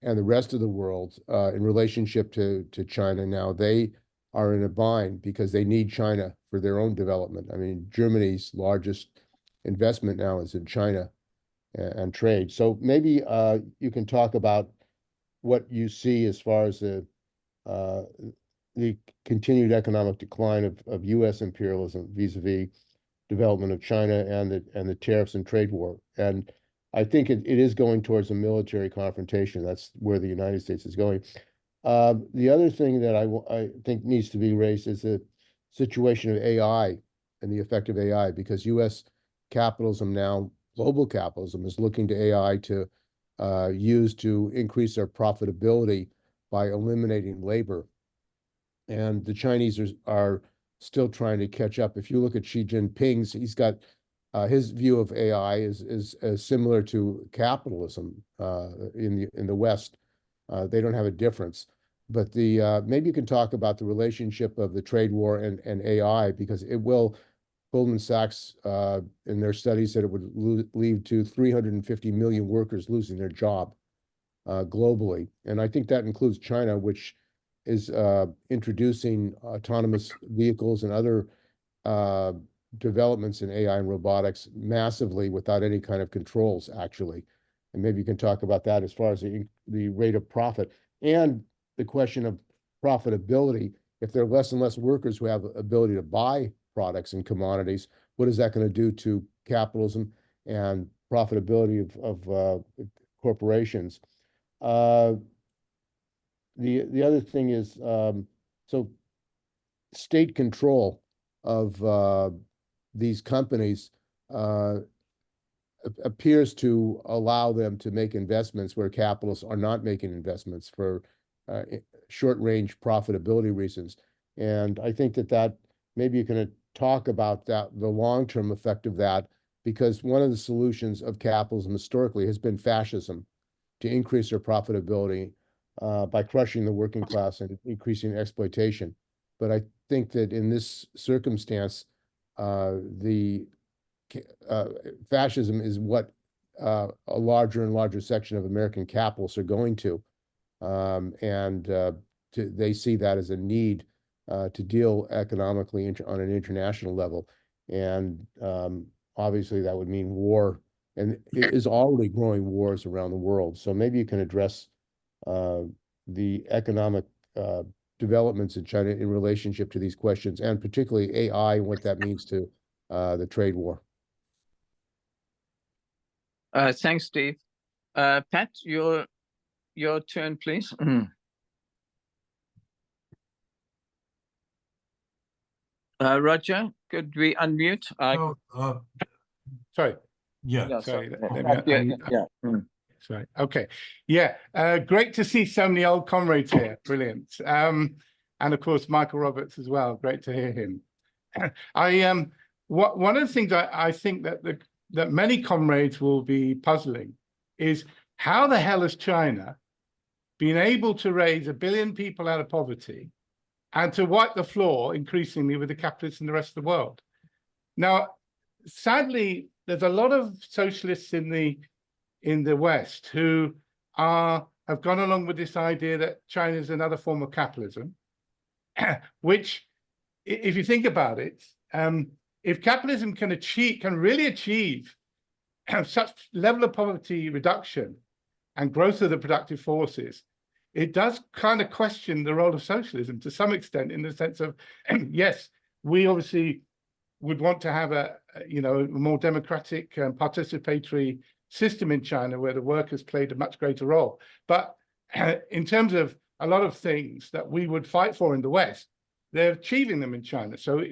and the rest of the world in relationship to China now, they are in a bind because they need China for their own development. I mean, Germany's largest investment now is in China and trade. So maybe you can talk about what you see as far as the continued economic decline of U.S. imperialism vis-a-vis development of China and the tariffs and trade war. And I think it is going towards a military confrontation. That's where the United States is going. The other thing that I think needs to be raised is the situation of AI and the effect of AI, because U.S. capitalism now, global capitalism, is looking to AI to use to increase their profitability by eliminating labor. And the Chinese are still trying to catch up. If you look at Xi Jinping's, he's got his view of AI is similar to capitalism in the West. They don't have a difference. But maybe you can talk about the relationship of the trade war and AI, because it will, Goldman Sachs in their study said it would lead to 350 million workers losing their job globally. And I think that includes China, which is introducing autonomous vehicles and other developments in AI and robotics massively without any kind of controls, actually. And maybe you can talk about that as far as the rate of profit and the question of profitability. If there are less and less workers who have the ability to buy products and commodities, what is that going to do to capitalism and profitability of corporations? The other thing is, so state control of these companies appears to allow them to make investments where capitalists are not making investments for short-range profitability reasons. And I think that maybe you can talk about that, the long-term effect of that, because one of the solutions of capitalism historically has been fascism, to increase their profitability by crushing the working class and increasing exploitation. But I think that in this circumstance, fascism is what a larger and larger section of American capitalists are going to. They see that as a need to deal economically on an international level. And obviously that would mean war, and it is already growing wars around the world. So maybe you can address the economic developments in China in relationship to these questions, and particularly AI and what that means to the trade war. Thanks, Steve. Pat, your turn, please. Roger, could we unmute? Sorry. Yeah, Sorry. Sorry. Okay. Yeah. Great to see so many old comrades here. Brilliant. And of course, Michael Roberts as well. Great to hear him. One of the things I think that many comrades will be puzzling is how the hell has China been able to raise 1 billion people out of poverty and to wipe the floor increasingly with the capitalists in the rest of the world? Now, sadly, there's a lot of socialists in the West who have gone along with this idea that China is another form of capitalism, which, if you think about it, if capitalism can really achieve such level of poverty reduction and growth of the productive forces, it does kind of question the role of socialism to some extent, in the sense of, yes, we obviously would want to have a more democratic and participatory system in China where the workers played a much greater role. But in terms of a lot of things that we would fight for in the West, they're achieving them in China. So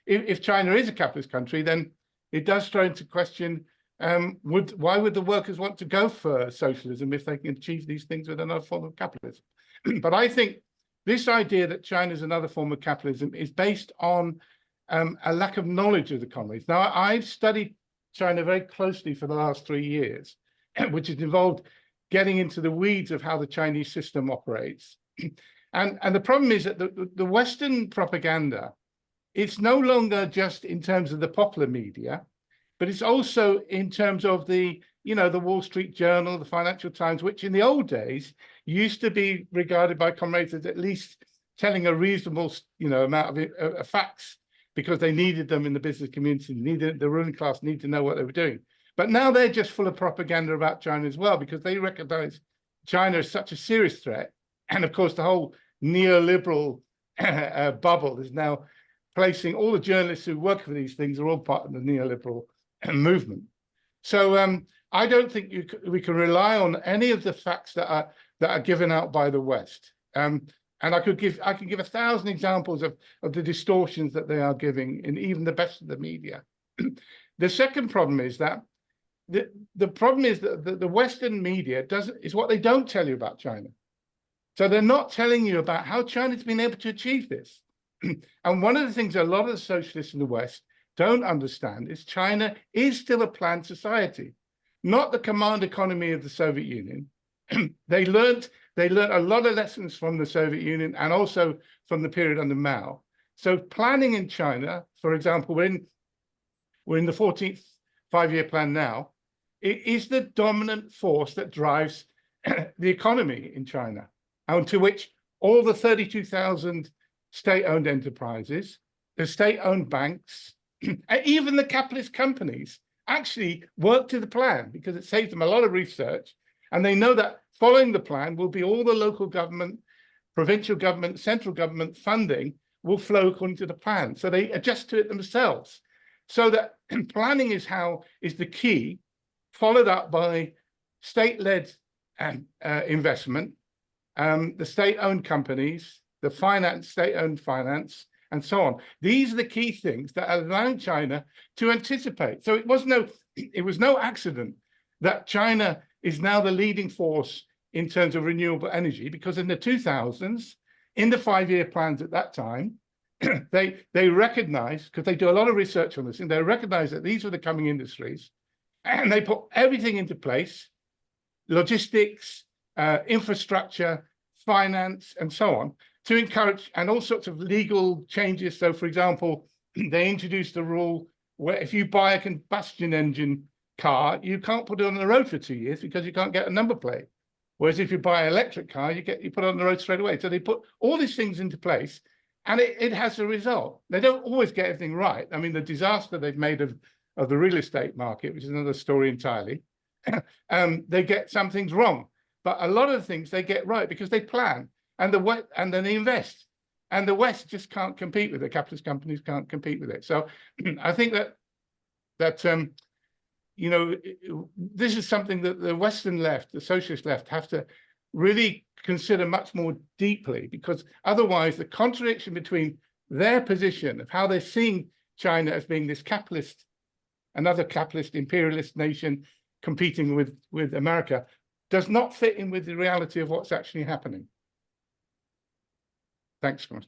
if China is a capitalist country, then it does throw into question, why would the workers want to go for socialism if they can achieve these things with another form of capitalism? But I think this idea that China is another form of capitalism is based on a lack of knowledge of the comrades. Now, I've studied China very closely for the last 3 years, which has involved getting into the weeds of how the Chinese system operates. And the problem is that the Western propaganda, it's no longer just in terms of the popular media, but it's also in terms of the Wall Street Journal, the Financial Times, which in the old days used to be regarded by comrades as at least telling a reasonable amount of facts, because they needed them in the business community, the ruling class needed to know what they were doing. But now they're just full of propaganda about China as well, because they recognize China as such a serious threat. And of course, the whole neoliberal bubble is now placing all the journalists who work for these things are all part of the neoliberal movement. So I don't think we can rely on any of the facts that are given out by the West. And I can give 1,000 examples of the distortions that they are giving in even the best of the media. The second problem is that the problem is that the Western media is what they don't tell you about China. So they're not telling you about how China's been able to achieve this. And one of the things a lot of the socialists in the West don't understand is China is still a planned society, not the command economy of the Soviet Union. They learned a lot of lessons from the Soviet Union and also from the period under Mao. So planning in China, for example, we're in the 14th five-year plan now, it is the dominant force that drives the economy in China, and to which all the 32,000 state-owned enterprises, the state-owned banks, and even the capitalist companies actually work to the plan, because it saves them a lot of research. And they know that following the plan will be all the local government, provincial government, central government funding will flow according to the plan. So they adjust to it themselves. So that planning is the key, followed up by state-led investment, the state-owned companies, the state-owned finance, and so on. These are the key things that allow China to anticipate. So it was no accident that China is now the leading force in terms of renewable energy, because in the 2000s, in the five-year plans at that time, they recognized, because they do a lot of research on this, and they recognized that these were the coming industries, and they put everything into place, logistics, infrastructure, finance, and so on, to encourage, and all sorts of legal changes. So, for example, they introduced a rule where if you buy a combustion engine car, you can't put it on the road for 2 years because you can't get a number plate. Whereas if you buy an electric car, you put it on the road straight away. So they put all these things into place, and it has a result. They don't always get everything right. I mean, the disaster they've made of the real estate market, which is another story entirely, they get some things wrong. But a lot of things they get right because they plan. and then they invest, and the West just can't compete with it. Capitalist companies can't compete with it. So I think that you know, this is something that the Western left, the socialist left, have to really consider much more deeply, because otherwise the contradiction between their position of how they're seeing China as being this capitalist, another capitalist imperialist nation competing with America, does not fit in with the reality of what's actually happening. Thanks, Thomas.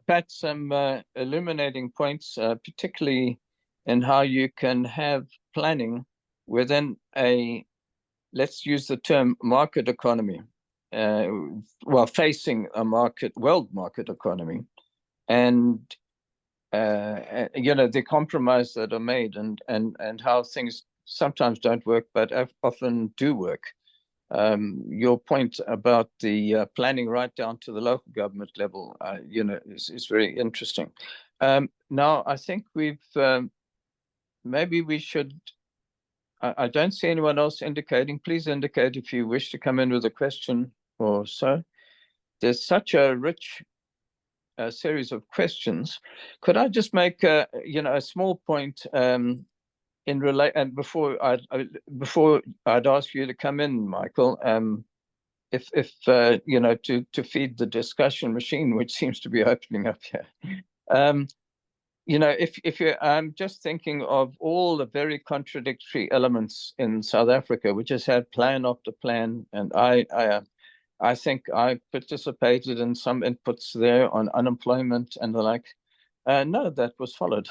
Pat, some illuminating points, particularly in how you can have planning within a, let's use the term market economy, well, facing a world market economy, and you know, the compromise that are made, and how things sometimes don't work, but often do work. Your point about the planning right down to the local government level, you know, is very interesting. Now, I think maybe we should. I don't see anyone else indicating. Please indicate if you wish to come in with a question or so. There's such a rich series of questions. Could I just make you know, a small point and before I'd ask you to come in, Michael, if you know, to feed the discussion machine, which seems to be opening up here. You know, if you, I'm just thinking of all the very contradictory elements in South Africa, which has had plan after plan, and I think I participated in some inputs there on unemployment and the like. None of that was followed.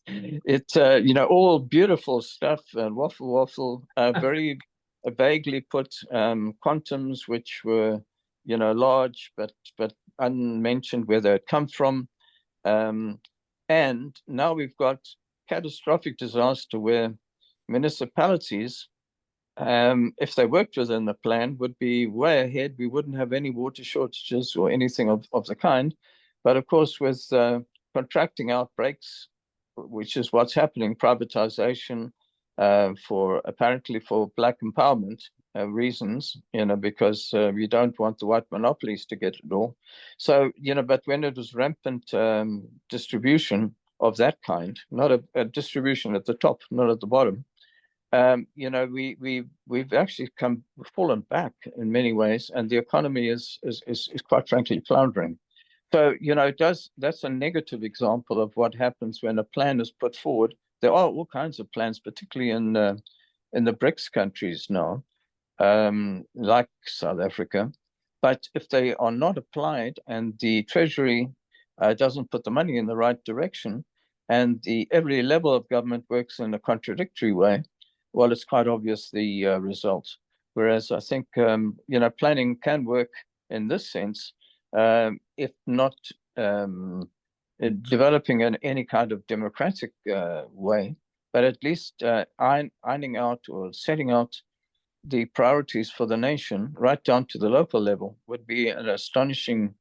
It's you know, all beautiful stuff and waffle, very vaguely put quantums, which were, you know, large but unmentioned where they had come from. And now we've got catastrophic disaster where municipalities, if they worked within the plan, would be way ahead. We wouldn't have any water shortages or anything of the kind. But of course, with contracting outbreaks, which is what's happening, privatization apparently for black empowerment reasons, you know, because we don't want the white monopolies to get it all. So, you know, but when it was rampant distribution of that kind, not a distribution at the top, not at the bottom, you know, we've actually fallen back in many ways, and the economy is quite frankly floundering. So, you know, that's a negative example of what happens when a plan is put forward. There are all kinds of plans, particularly in the BRICS countries now, like South Africa. But if they are not applied and the Treasury doesn't put the money in the right direction, and every level of government works in a contradictory way, well, it's quite obvious the result. Whereas I think, you know, planning can work in this sense, if not developing in any kind of democratic way, but at least ironing out or setting out the priorities for the nation right down to the local level would be an astonishing,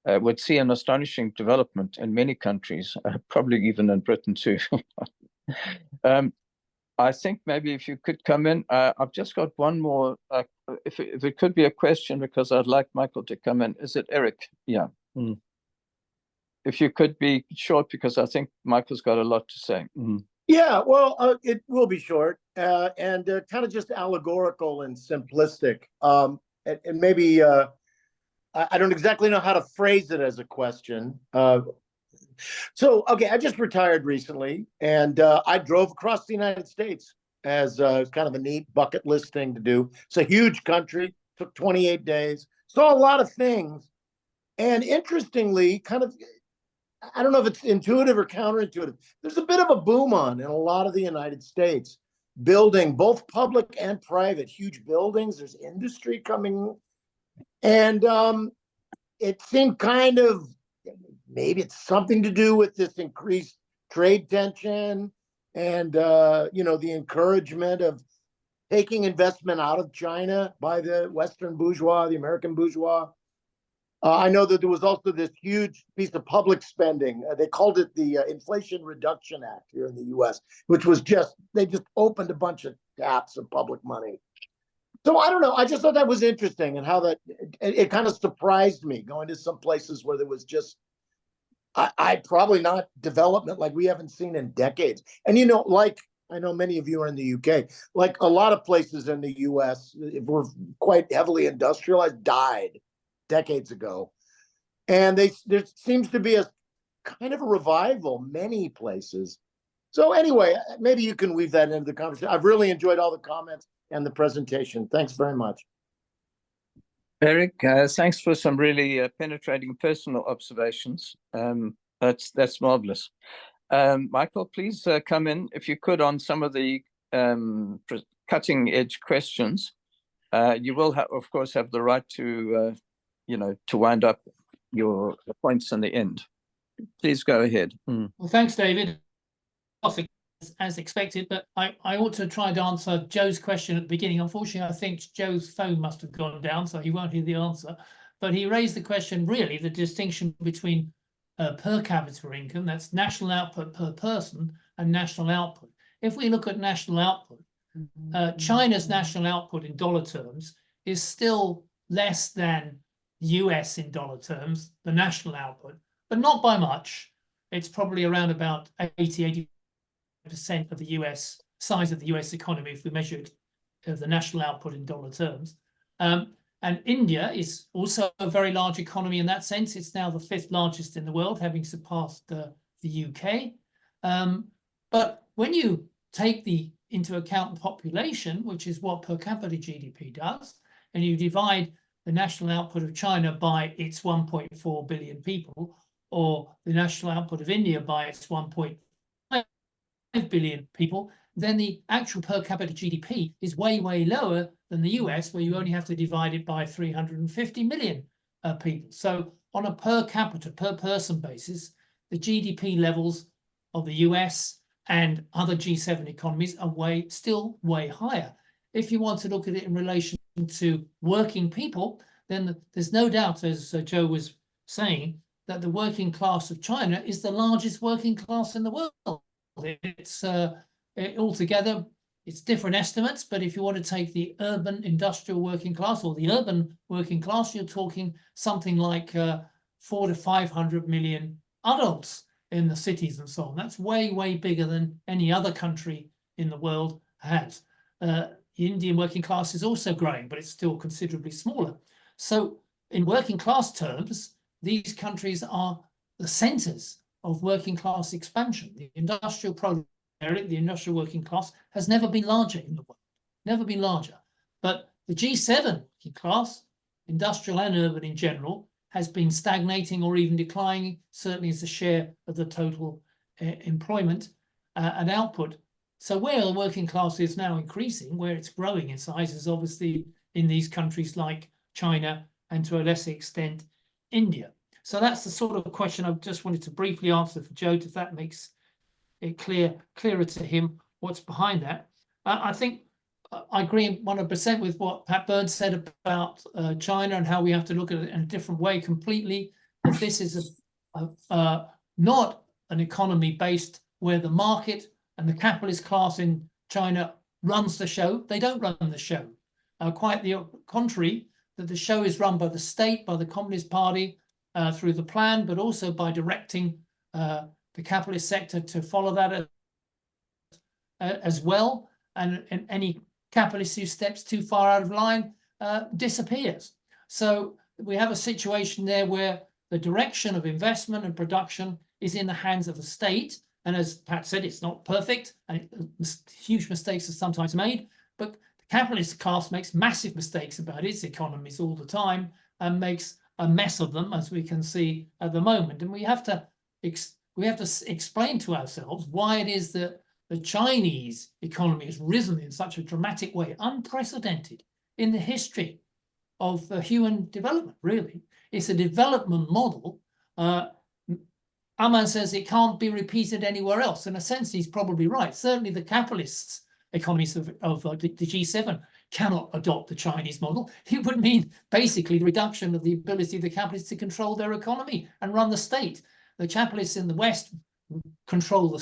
would see an astonishing development in many countries, probably even in Britain too. I think maybe if you could come in, I've just got one more, if it could be a question, because I'd like Michael to come in. Is it Eric? Yeah. Mm. If you could be short, because I think Michael's got a lot to say. Mm. Yeah, well, it will be short and kind of just allegorical and simplistic. And maybe I don't exactly know how to phrase it as a question. So, okay, I just retired recently, and I drove across the United States as kind of a neat bucket list thing to do. It's a huge country, took 28 days, saw a lot of things. And interestingly, kind of, I don't know if it's intuitive or counterintuitive, there's a bit of a boom on in a lot of the United States, building both public and private, huge buildings. There's industry coming. And it seemed kind of, maybe it's something to do with this increased trade tension and, you know, the encouragement of taking investment out of China by the Western bourgeois, the American bourgeois. I know that there was also this huge piece of public spending. They called it the Inflation Reduction Act here in the US, which was they just opened a bunch of taps of public money. So I don't know. I just thought that was interesting, and how that it kind of surprised me going to some places where there was just I probably not development like we haven't seen in decades. And you know, like I know many of you are in the UK, like a lot of places in the US were quite heavily industrialized, died decades ago. And there seems to be a kind of a revival many places. So anyway, maybe you can weave that into the conversation. I've really enjoyed all the comments and the presentation. Thanks very much. Eric, thanks for some really penetrating personal observations. That's marvelous. Michael, please come in if you could on some of the cutting edge questions. You will have, of course, have the right to, to wind up your points in the end. Please go ahead. Well, thanks, David. As expected, but I ought to try to answer Joe's question at the beginning. Unfortunately, I think Joe's phone must have gone down, so he won't hear the answer. But he raised the question, really, the distinction between per capita income, that's national output per person, and national output. If we look at national output, China's national output in dollar terms is still less than US in dollar terms, the national output, but not by much. It's probably around about 80% of the US size of the US economy if we measure it the national output in dollar terms. And India is also a very large economy in that sense. It's now the 5th largest in the world, having surpassed the UK. But when you take into account the population, which is what per capita GDP does, and you divide the national output of China by its 1.4 billion people, or the national output of India by its 1.5 billion people, then the actual per capita GDP is way, way lower than the US, where you only have to divide it by 350 million people. So on a per capita, per person basis, the GDP levels of the US and other G7 economies are still way higher. If you want to look at it in relation to working people, then there's no doubt, as Joe was saying, that the working class of China is the largest working class in the world. It's altogether, it's different estimates, but if you want to take the urban industrial working class or the urban working class, you're talking something like 400 to 500 million adults in the cities and so on. That's way, way bigger than any other country in the world has. The Indian working class is also growing, but it's still considerably smaller. So in working class terms, these countries are the centers of working class expansion. The industrial proletariat, the industrial working class, has never been larger in the world, never been larger. But the G7 working class, industrial and urban in general, has been stagnating or even declining, certainly as a share of the total employment and output. So where the working class is now increasing, where it's growing in size, is obviously in these countries like China and to a lesser extent, India. So that's the sort of question I just wanted to briefly answer for Joe, if that makes it clearer to him what's behind that. I think I agree 100% with what Pat Bird said about China and how we have to look at it in a different way completely. That this is not an economy based where the market and the capitalist class in China runs the show. They don't run the show. Quite the contrary, that the show is run by the state, by the Communist Party, through the plan, but also by directing the capitalist sector to follow that as well. And any capitalist who steps too far out of line disappears. So we have a situation there where the direction of investment and production is in the hands of the state. And as Pat said, it's not perfect, and huge mistakes are sometimes made, but the capitalist class makes massive mistakes about its economies all the time and makes a mess of them, as we can see at the moment. And we have to explain to ourselves why it is that the Chinese economy has risen in such a dramatic way, unprecedented in the history of human development, really. It's a development model. Aman says it can't be repeated anywhere else. In a sense, he's probably right. Certainly the capitalists' economies of the G7 cannot adopt the Chinese model. It would mean basically the reduction of the ability of the capitalists to control their economy and run the state. The capitalists in the West control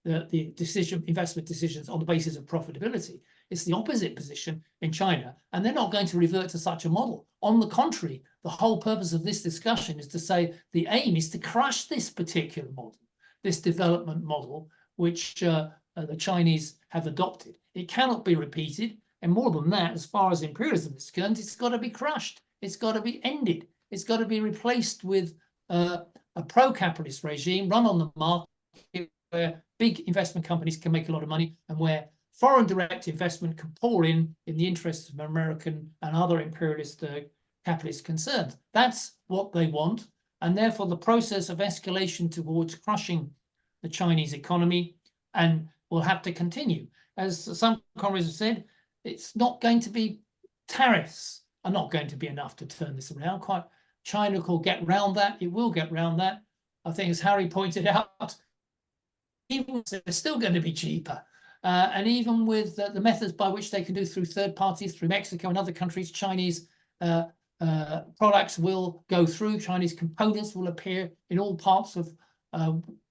the investment decisions on the basis of profitability. It's the opposite position in China, and they're not going to revert to such a model. On the contrary, the whole purpose of this discussion is to say the aim is to crush this particular model, this development model, which the Chinese have adopted. It cannot be repeated. And more than that, as far as imperialism is concerned, it's got to be crushed. It's got to be ended. It's got to be replaced with a pro-capitalist regime run on the market where big investment companies can make a lot of money and where foreign direct investment can pour in the interests of American and other imperialist capitalist concerns. That's what they want. And therefore, the process of escalation towards crushing the Chinese economy and will have to continue. As some comrades have said, it's not going to be tariffs are not going to be enough to turn this around. China will get round that. It will get round that. I think, as Harry pointed out, even they're still going to be cheaper. And even with the methods by which they can do through third parties, through Mexico and other countries, Chinese products will go through. Chinese components will appear in all parts of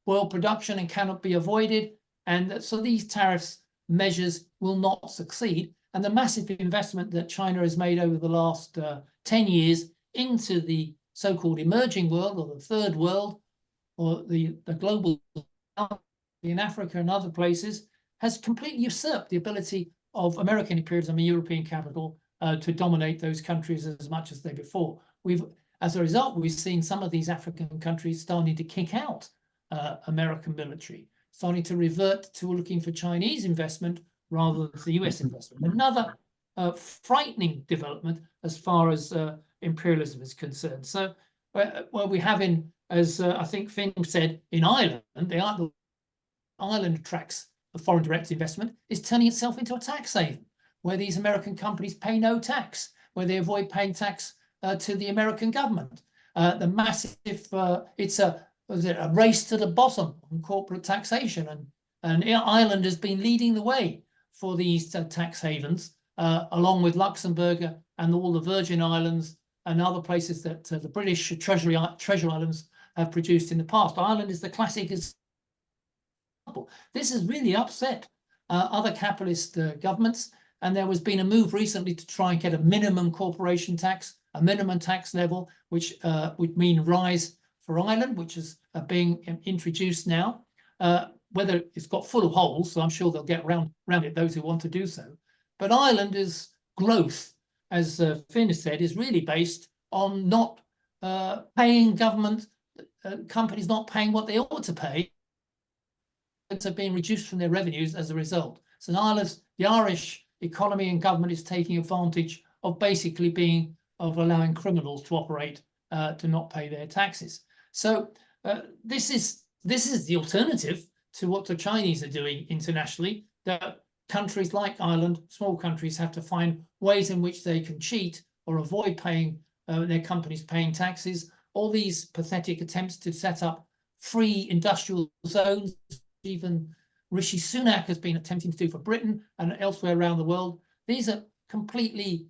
world production and cannot be avoided. And so these tariffs measures will not succeed. And the massive investment that China has made over the last 10 years into the so-called emerging world or the third world or the global in Africa and other places has completely usurped the ability of American imperialism and European capital to dominate those countries as much as they before. As a result, we've seen some of these African countries starting to kick out American military, starting to revert to looking for Chinese investment rather than the US investment. Another frightening development as far as imperialism is concerned. So, well, we have as I think Finn said, in Ireland, the Ireland attracts the foreign direct investment, is turning itself into a tax haven, where these American companies pay no tax, where they avoid paying tax to the American government. The massive, it's a race to the bottom on corporate taxation, and Ireland has been leading the way for these tax havens, along with Luxembourg and all the Virgin Islands and other places that the British Treasure Islands have produced in the past. Ireland is the classic example. This has really upset other capitalist governments, and there has been a move recently to try and get a minimum corporation tax, a minimum tax level, which would mean rise for Ireland, which is being introduced now. Whether it's got full of holes, so I'm sure they'll get around it, those who want to do so. But Ireland's growth, as Finn has said, is really based on not paying government, companies not paying what they ought to pay, are being reduced from their revenues as a result. So the Irish economy and government is taking advantage of basically allowing criminals to operate, to not pay their taxes. So this is the alternative to what the Chinese are doing internationally, that countries like Ireland, small countries, have to find ways in which they can cheat or avoid paying their companies paying taxes. All these pathetic attempts to set up free industrial zones, even Rishi Sunak has been attempting to do for Britain and elsewhere around the world. These are completely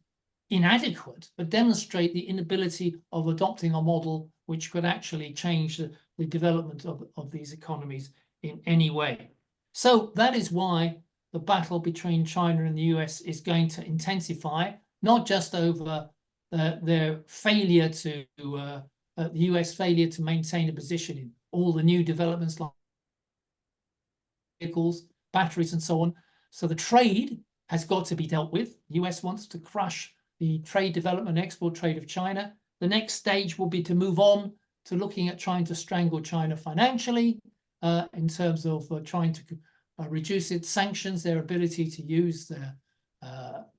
inadequate, but demonstrate the inability of adopting a model which could actually change the development of these economies in any way. So that is why the battle between China and the US is going to intensify, not just over their failure the US failure to maintain a position in all the new developments like vehicles, batteries, and so on. So the trade has got to be dealt with. The US wants to crush the trade development, export trade of China. The next stage will be to move on to looking at trying to strangle China financially, in terms of trying to reduce its sanctions, their ability to use the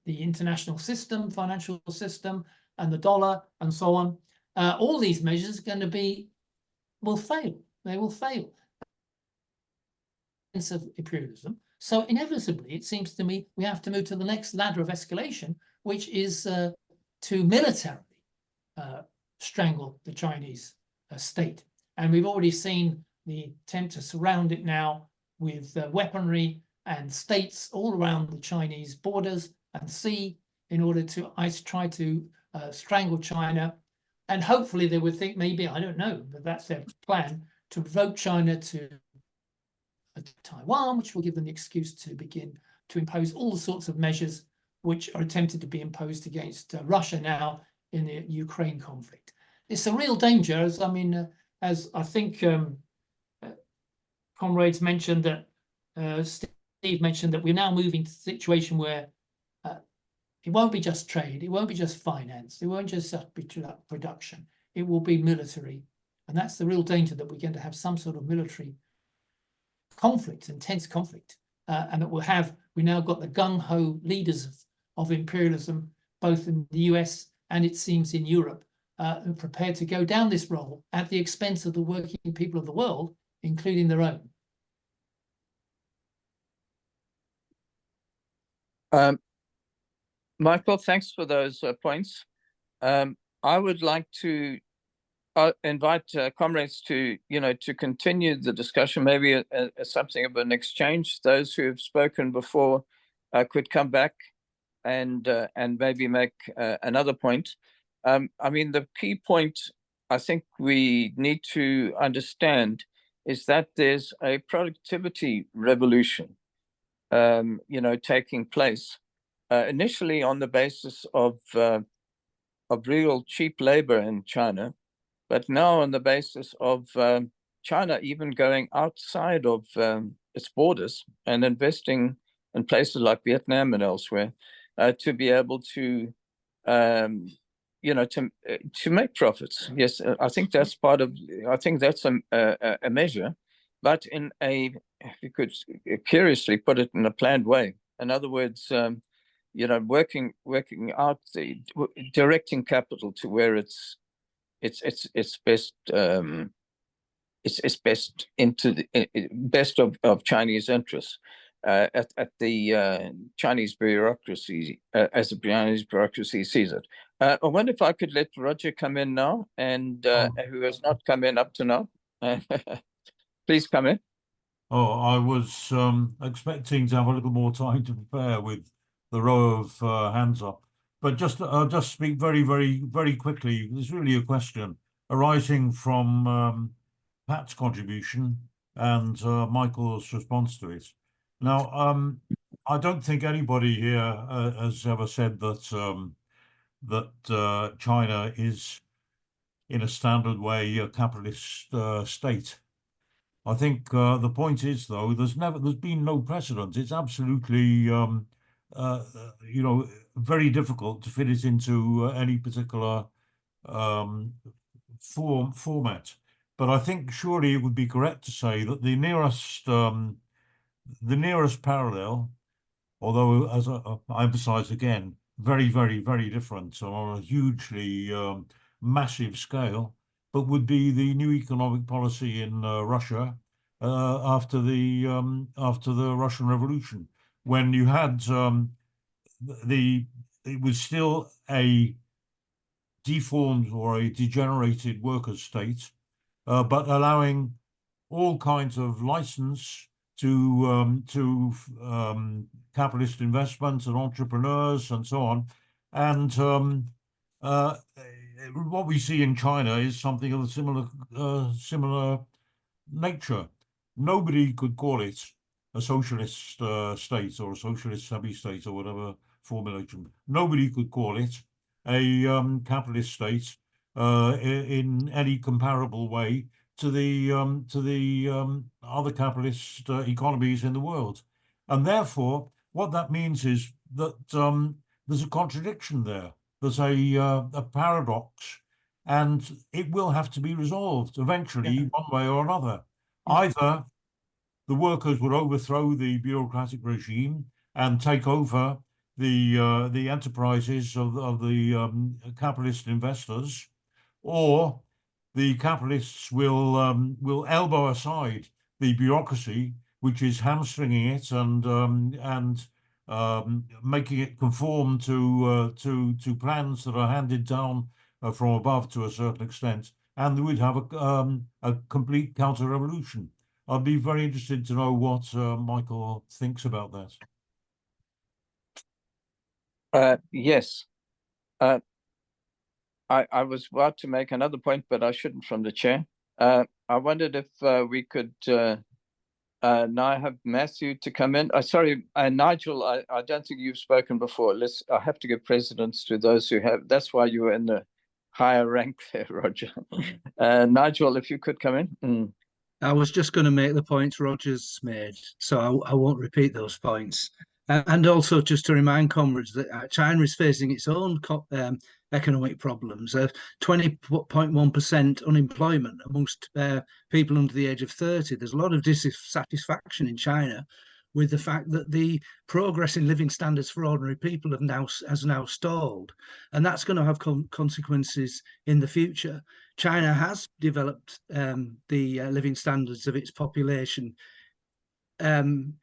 international system, financial system, and the dollar, and so on. All these measures are going to will fail. They will fail. Of imperialism. So inevitably, it seems to me, we have to move to the next ladder of escalation, which is to militarily strangle the Chinese state. And we've already seen the attempt to surround it now with weaponry and states all around the Chinese borders and sea in order to try to strangle China. And hopefully they would think, maybe, I don't know, but that's their plan, to provoke China to Taiwan, which will give them the excuse to begin to impose all the sorts of measures which are attempted to be imposed against Russia now in the Ukraine conflict. It's a real danger, as I think comrades mentioned that, Steve mentioned that we're now moving to a situation where it won't be just trade, it won't be just finance, it won't just be production, it will be military. And that's the real danger, that we're going to have some sort of military conflict, intense conflict. And that we now got the gung-ho leaders of imperialism, both in the US and it seems in Europe, who are prepared to go down this role at the expense of the working people of the world, including their own. Michael, thanks for those points. I would like to invite comrades to, to continue the discussion, maybe something of an exchange. Those who have spoken before could come back and maybe make another point. The key point I think we need to understand is that there's a productivity revolution, taking place initially on the basis of real cheap labor in China, but now on the basis of China even going outside of its borders and investing in places like Vietnam and elsewhere to be able to, to make profits. Yes, I think that's part of. I think that's a measure, but in if you could curiously put it in a planned way. In other words, working out directing capital to where it's best. It's best into the best of Chinese interests at the Chinese bureaucracy, as the Chinese bureaucracy sees it. I wonder if I could let Roger come in now, and who has not come in up to now. Please come in. Oh, I was expecting to have a little more time to prepare with the row of hands up, but I'll just speak very, very, very quickly. There's really a question arising from Pat's contribution and Michael's response to it. Now, I don't think anybody here has ever said that China is, in a standard way, a capitalist state. I think the point is, though, there's been no precedent. It's absolutely, very difficult to fit it into any particular format. But I think surely it would be correct to say that the nearest parallel, although as I emphasize again, very, very, very different, so on a hugely massive scale, but would be the new economic policy in Russia after the Russian Revolution, when you had it was still a deformed or a degenerated workers' state, but allowing all kinds of license to capitalist investments and entrepreneurs and so on. And what we see in China is something of a similar nature. Nobody could call it a socialist state or a socialist semi-state or whatever formulation. Nobody could call it a capitalist state in any comparable way to the other capitalist economies in the world. And therefore, what that means is that there's a contradiction there. There's a paradox, and it will have to be resolved eventually, one way or another. Either the workers would overthrow the bureaucratic regime and take over the enterprises of the capitalist investors, or the capitalists will elbow aside the bureaucracy, which is hamstringing it and making it conform to plans that are handed down from above to a certain extent, and we'd have a complete counter-revolution. I'd be very interested to know what Michael thinks about that. Yes. I was about to make another point, but I shouldn't from the chair. I wondered if we could now I have Matthew to come in. Sorry, Nigel, I don't think you've spoken before. I have to give precedence to those who have. That's why you were in the higher rank there, Roger. Nigel, if you could come in. I was just going to make the points Roger's made, so I won't repeat those points. And also just to remind comrades that China is facing its own economic problems. 20.1% unemployment amongst people under the age of 30. There's a lot of dissatisfaction in China with the fact that the progress in living standards for ordinary people has now stalled. And that's going to have consequences in the future. China has developed the living standards of its population in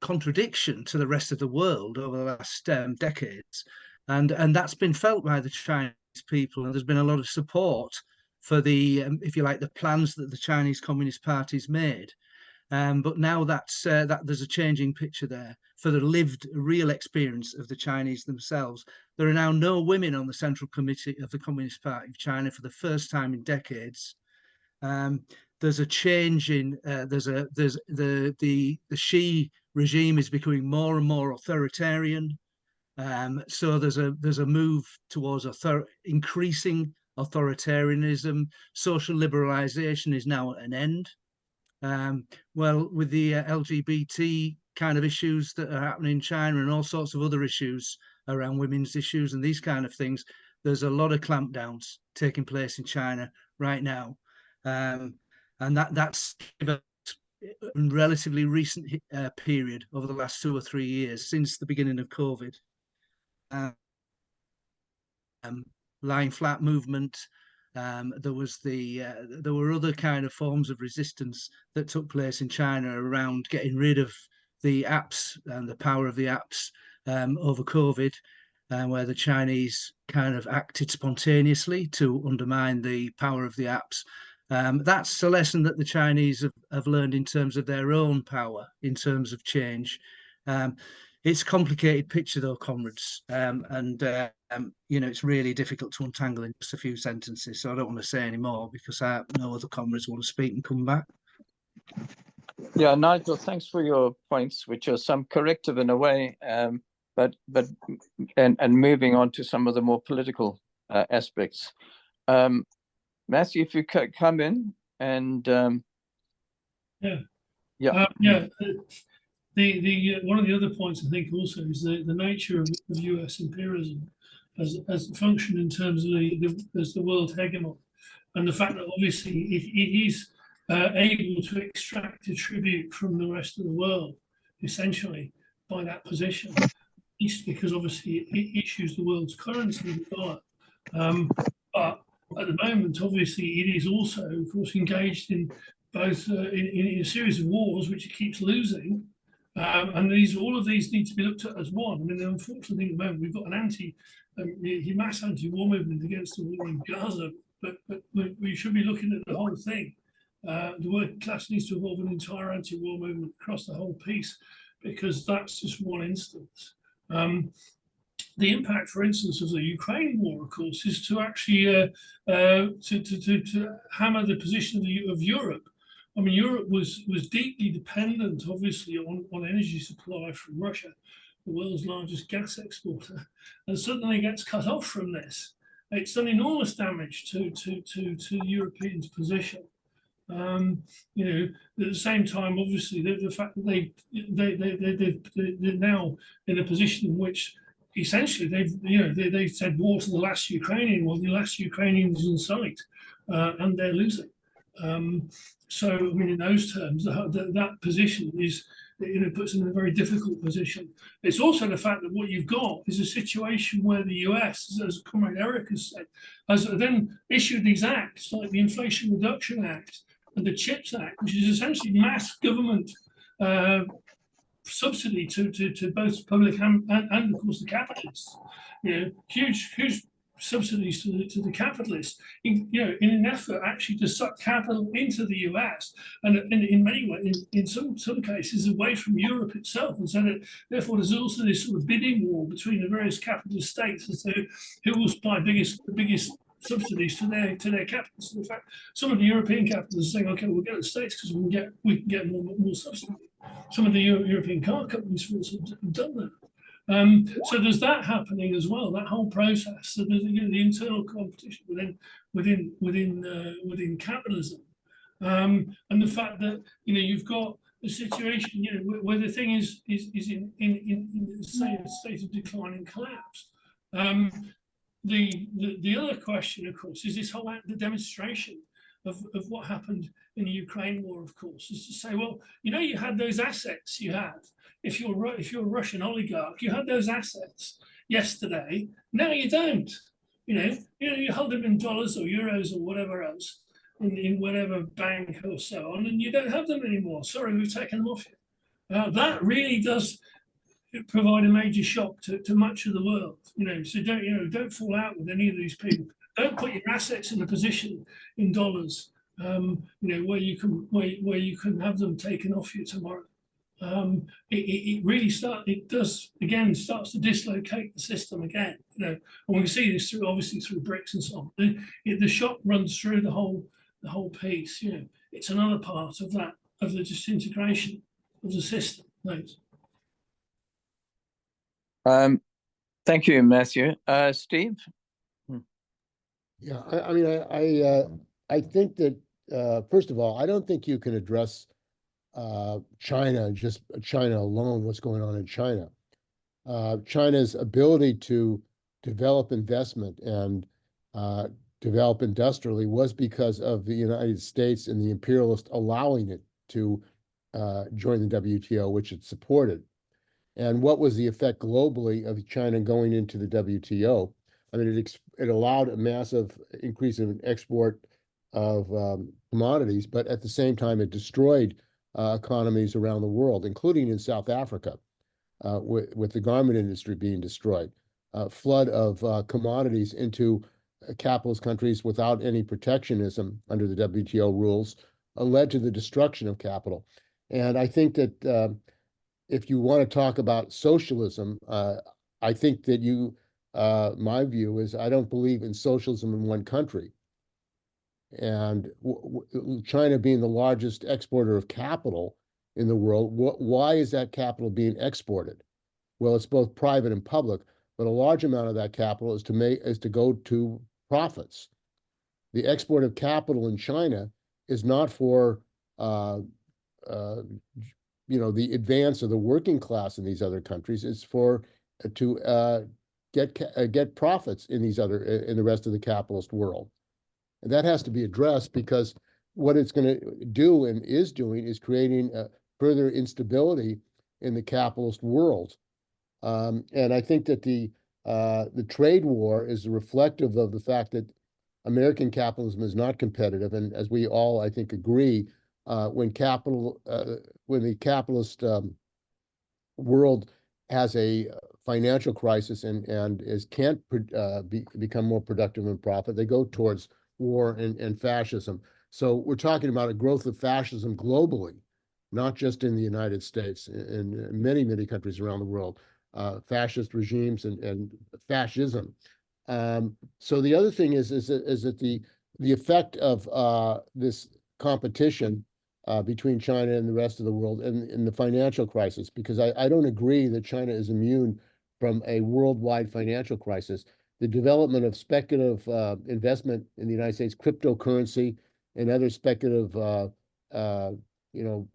contradiction to the rest of the world over the last decades, and that's been felt by the Chinese people, and there's been a lot of support for the if you like, the plans that the Chinese Communist Party's made. But now that there's a changing picture there for the lived real experience of the Chinese themselves. There are now no women on the Central Committee of the Communist Party of China for the first time in decades. There's a change in the Xi regime is becoming more and more authoritarian. So there's a move towards increasing authoritarianism. Social liberalization is now at an end. Well, with the LGBT kind of issues that are happening in China and all sorts of other issues around women's issues and these kind of things, there's a lot of clampdowns taking place in China right now. And that's a relatively recent period over the last 2 or 3 years since the beginning of COVID. Lying flat movement. There were other kind of forms of resistance that took place in China around getting rid of the apps and the power of the apps over COVID, where the Chinese kind of acted spontaneously to undermine the power of the apps. That's a lesson that the Chinese have learned in terms of their own power, in terms of change. It's a complicated picture, though, comrades, and it's really difficult to untangle in just a few sentences. So I don't want to say any more because I know other comrades want to speak and come back. Yeah, Nigel, thanks for your points, which are some corrective in a way, but moving on to some of the more political aspects. Matthew, if you could come in and The one of the other points I think also is the nature of US imperialism as a function in terms of as the world hegemon, and the fact that obviously it is able to extract a tribute from the rest of the world essentially by that position, each because obviously it issues the world's currency, the dollar. But at the moment, obviously, it is also, of course, engaged in both in a series of wars which it keeps losing. And all of these need to be looked at as one. I mean, the unfortunate thing at the moment, we've got a mass anti-war movement against the war in Gaza, but we should be looking at the whole thing. The working class needs to evolve an entire anti-war movement across the whole piece, because that's just one instance. The impact, for instance, of the Ukraine war, of course, is to actually to hammer the position of Europe. I mean, Europe was deeply dependent, obviously, on energy supply from Russia, the world's largest gas exporter, and suddenly gets cut off from this. It's done enormous damage to the Europeans' position. At the same time, obviously, the fact that they're now in a position in which essentially they've said war to the last Ukrainian. Well, the last Ukrainian is in sight, and they're losing. So, I mean, in those terms, that position is, puts them in a very difficult position. It's also the fact that what you've got is a situation where the US, as Comrade Eric has said, has then issued these acts like the Inflation Reduction Act and the CHIPS Act, which is essentially mass government subsidy to both public and of course the capitalists. Huge subsidies to the capitalists in an effort actually to suck capital into the US, and in many ways, in some cases, away from Europe itself. And so that, therefore, there's also this sort of bidding war between the various capitalist states as to who will supply the biggest subsidies to their capitalists. In fact, some of the European capitalists are saying, okay, we'll go to the States because we can get more subsidy. Some of the European car companies, for instance, have done that. So there's that happening as well. That whole process. So there's the internal competition within capitalism, and the fact that you've got a situation where the thing is in a state of decline and collapse. The other question, of course, is this whole the demonstration of what happened in the Ukraine war, of course, is to say, well, you had those assets you had. If you're a Russian oligarch, you had those assets yesterday. Now you don't. You hold them in dollars or euros or whatever else in whatever bank or so on, and you don't have them anymore. Sorry, we've taken them off you. That really does provide a major shock to much of the world. So don't fall out with any of these people. Don't put your assets in a position in dollars, where you can have them taken off you tomorrow. It really starts to dislocate the system again. And we can see this obviously through BRICS and so on. The shock runs through the whole piece. It's another part of the disintegration of the system. Thanks. Thank you, Matthew. Steve? Yeah, I think that first of all, I don't think you can address China, just China alone, what's going on in China. China's ability to develop investment and develop industrially was because of the United States and the imperialists allowing it to join the WTO, which it supported. And what was the effect globally of China going into the WTO? I mean, it allowed a massive increase in export of commodities, but at the same time, it destroyed economies around the world, including in South Africa, with the garment industry being destroyed. Flood of commodities into capitalist countries without any protectionism under the WTO rules led to the destruction of capital. And I think that if you want to talk about socialism, I think that my view is I don't believe in socialism in one country. And China being the largest exporter of capital in the world, why is that capital being exported? Well, it's both private and public, but a large amount of that capital is to go to profits. The export of capital in China is not for the advance of the working class in these other countries. It's to get profits in the rest of the capitalist world. And that has to be addressed because what it's going to do and is doing is creating further instability in the capitalist world. And I think that the trade war is reflective of the fact that American capitalism is not competitive. And as we all, I think, agree, when the capitalist world has a financial crisis and can't become more productive and profit, they go towards war and fascism. So we're talking about a growth of fascism globally, not just in the United States, in many, many countries around the world, fascist regimes and fascism. So the other thing is that the effect of this competition between China and the rest of the world and the financial crisis, because I don't agree that China is immune from a worldwide financial crisis. The development of speculative investment in the United States, cryptocurrency, and other speculative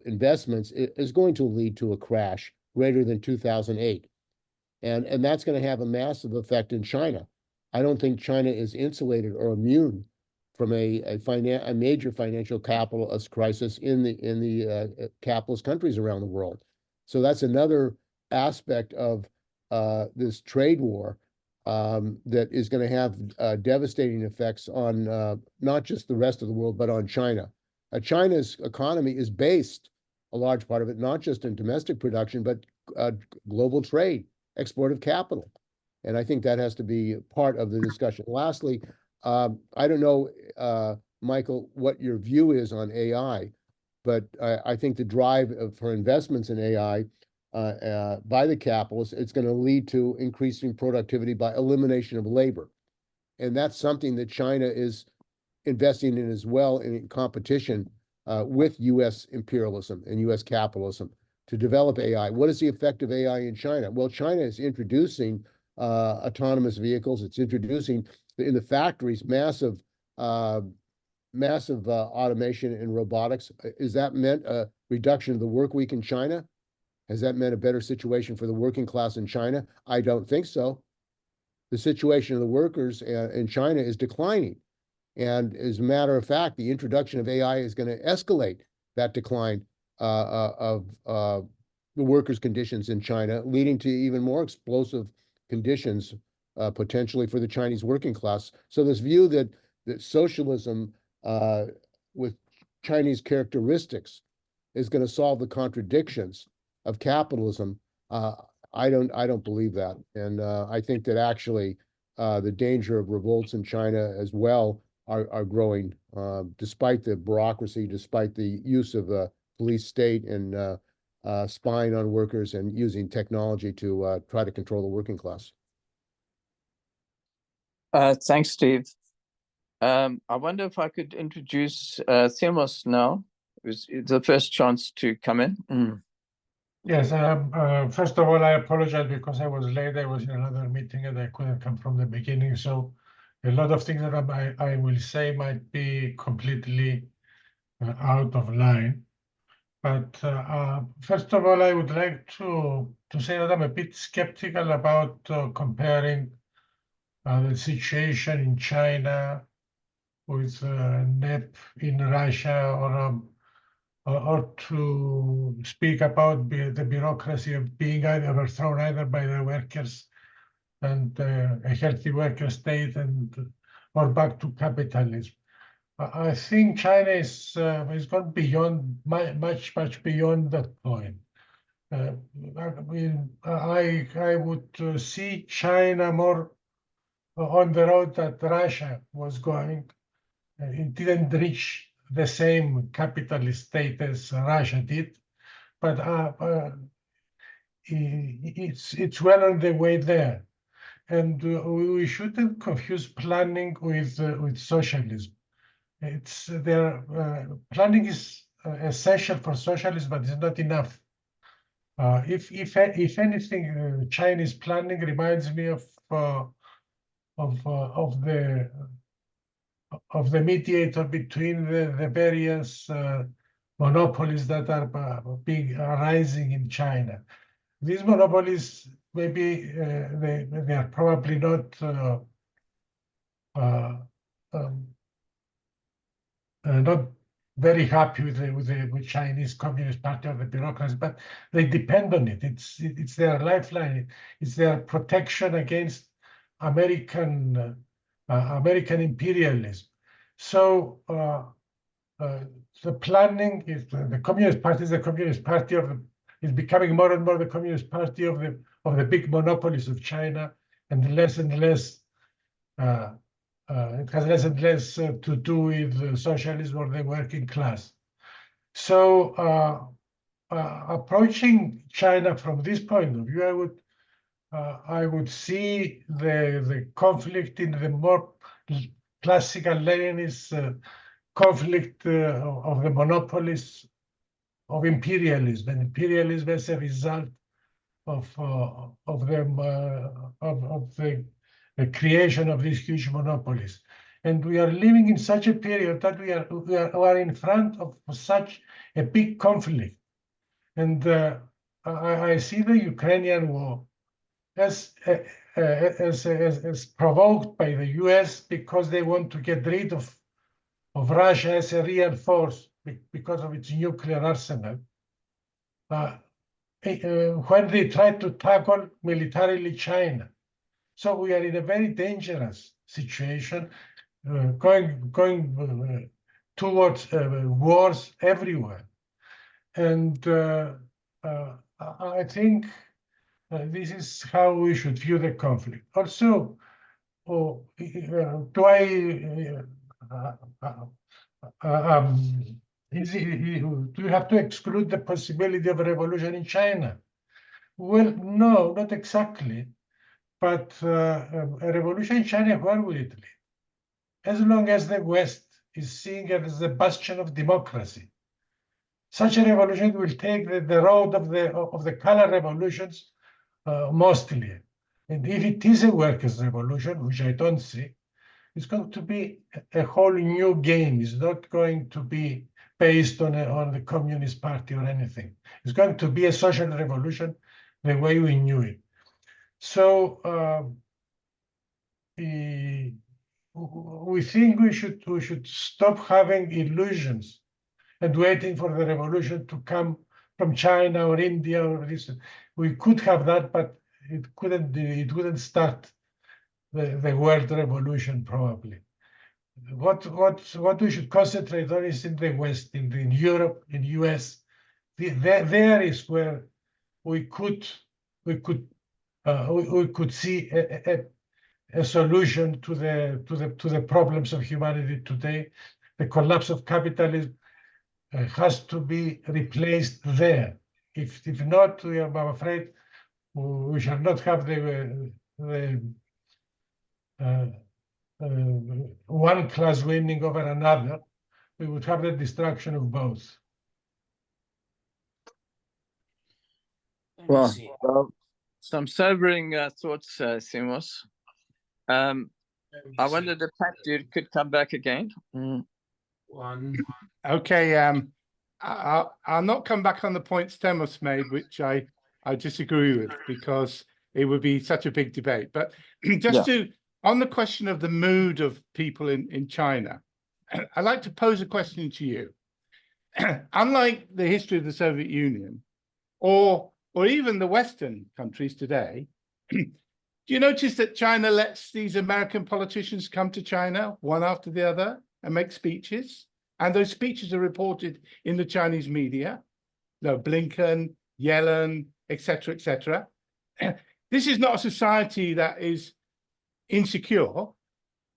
investments is going to lead to a crash greater than 2008. And that's going to have a massive effect in China. I don't think China is insulated or immune from a major financial capitalist crisis in the capitalist countries around the world. So that's another aspect of this trade war that is going to have devastating effects on not just the rest of the world, but on China. China's economy is based, a large part of it, not just in domestic production, but global trade, export of capital. And I think that has to be part of the discussion. Lastly, I don't know, Michael, what your view is on AI, but I think the drive for investments in AI by the capitalists, it's going to lead to increasing productivity by elimination of labor. And that's something that China is investing in as well in competition with U.S. imperialism and U.S. capitalism to develop AI. What is the effect of AI in China? Well, China is introducing autonomous vehicles. It's introducing in the factories massive automation and robotics. Is that meant a reduction of the work week in China? Has that meant a better situation for the working class in China? I don't think so. The situation of the workers in China is declining. And as a matter of fact, the introduction of AI is going to escalate that decline of the workers' conditions in China, leading to even more explosive conditions potentially for the Chinese working class. So this view that socialism with Chinese characteristics is going to solve the contradictions of capitalism, I don't believe that. And I think that actually the danger of revolts in China as well are growing, despite the bureaucracy, despite the use of the police state and spying on workers and using technology to try to control the working class. Thanks, Steve. I wonder if I could introduce Themos now. It was the first chance to come in. Yes, first of all, I apologize because I was late. I was in another meeting and I couldn't come from the beginning. So a lot of things that I will say might be completely out of line. But first of all, I would like to say that I'm a bit skeptical about comparing the situation in China with NEP in Russia, or to speak about the bureaucracy of being overthrown either by the workers and a healthy worker state or back to capitalism. I think China is gone beyond, much beyond that point. I would see China more on the road that Russia was going. It didn't reach the same capitalist state as Russia did, but it's well on the way there. And we shouldn't confuse planning with socialism. Planning is essential for socialism, but it's not enough. If anything, Chinese planning reminds me of the mediator between the various monopolies that are arising in China. These monopolies, maybe they are probably not not very happy with the Chinese Communist Party or the bureaucracy, but they depend on it. It's their lifeline. It's their protection against American imperialism. So the planning is the Communist Party is the Communist Party is becoming more and more the Communist Party of the big monopolies of China, and less and less. It has less and less to do with socialism or the working class. So approaching China from this point of view, I would see the conflict in the more classical Leninist conflict of the monopolies of imperialism, and imperialism as a result of the creation of these huge monopolies. And we are living in such a period that we are in front of such a big conflict. And I see the Ukrainian war as provoked by the US because they want to get rid of Russia as a real force because of its nuclear arsenal. When they try to tackle militarily China. So we are in a very dangerous situation, going towards wars everywhere. And I think this is how we should view the conflict. Also, do you have to exclude the possibility of a revolution in China? Well, no, not exactly. But a revolution in China, where will it lead? As long as the West is seeing it as the bastion of democracy, such a revolution will take the road of the color revolutions mostly. And if it is a workers' revolution, which I don't see, it's going to be a whole new game. It's not going to be based on the Communist Party or anything. It's going to be a social revolution the way we knew it. So we think we should stop having illusions and waiting for the revolution to come from China or India or this. We could have that, but it wouldn't start the world revolution probably. What we should concentrate on is in the West, in Europe, in US. There is where we could see a solution to the problems of humanity today. The collapse of capitalism has to be replaced there. If not, I'm afraid we shall not have the one class winning over another. We would have the destruction of both. Well, some sobering thoughts, Simos. I wondered if Pat, you could come back again. Okay, I'll not come back on the points Temos made, which I disagree with, because it would be such a big debate. But just on the question of the mood of people in China, I'd like to pose a question to you. Unlike the history of the Soviet Union, or even the Western countries today, do you notice that China lets these American politicians come to China one after the other and make speeches? And those speeches are reported in the Chinese media. No, Blinken, Yellen, etc., etc. This is not a society that is insecure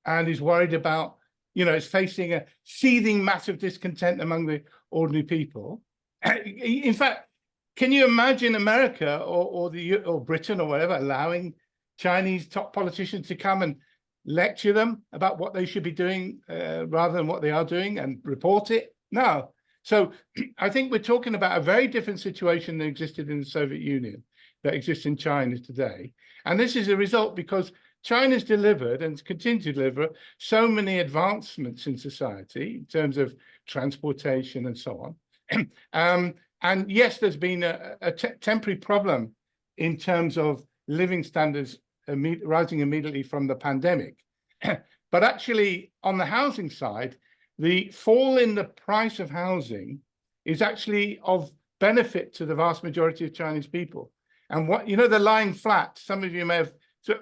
and is worried about, it's facing a seething massive discontent among the ordinary people. In fact, can you imagine America or Britain or whatever allowing Chinese top politicians to come and lecture them about what they should be doing rather than what they are doing and report it? No. So I think we're talking about a very different situation that existed in the Soviet Union that exists in China today. And this is a result because China's delivered and continues to deliver so many advancements in society in terms of transportation and so on. And yes, there's been a temporary problem in terms of living standards rising immediately from the pandemic. But actually, on the housing side, the fall in the price of housing is actually of benefit to the vast majority of Chinese people. And the lying flat, some of you may have,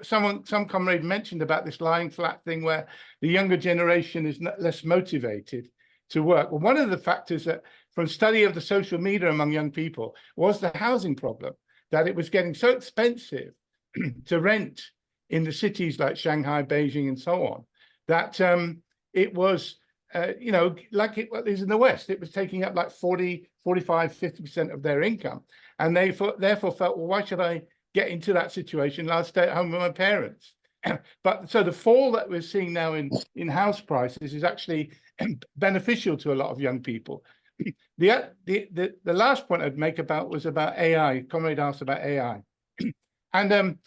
some comrade mentioned about this lying flat thing where the younger generation is less motivated to work. Well, one of the factors that from study of the social media among young people was the housing problem, that it was getting so expensive to rent in the cities like Shanghai, Beijing, and so on, that it was, like it is in the West, it was taking up like 40, 45, 50% of their income. And they therefore felt, well, why should I get into that situation? I'll stay at home with my parents. But so the fall that we're seeing now in house prices is actually beneficial to a lot of young people. The last point I'd make was about AI. Comrade asked about AI. And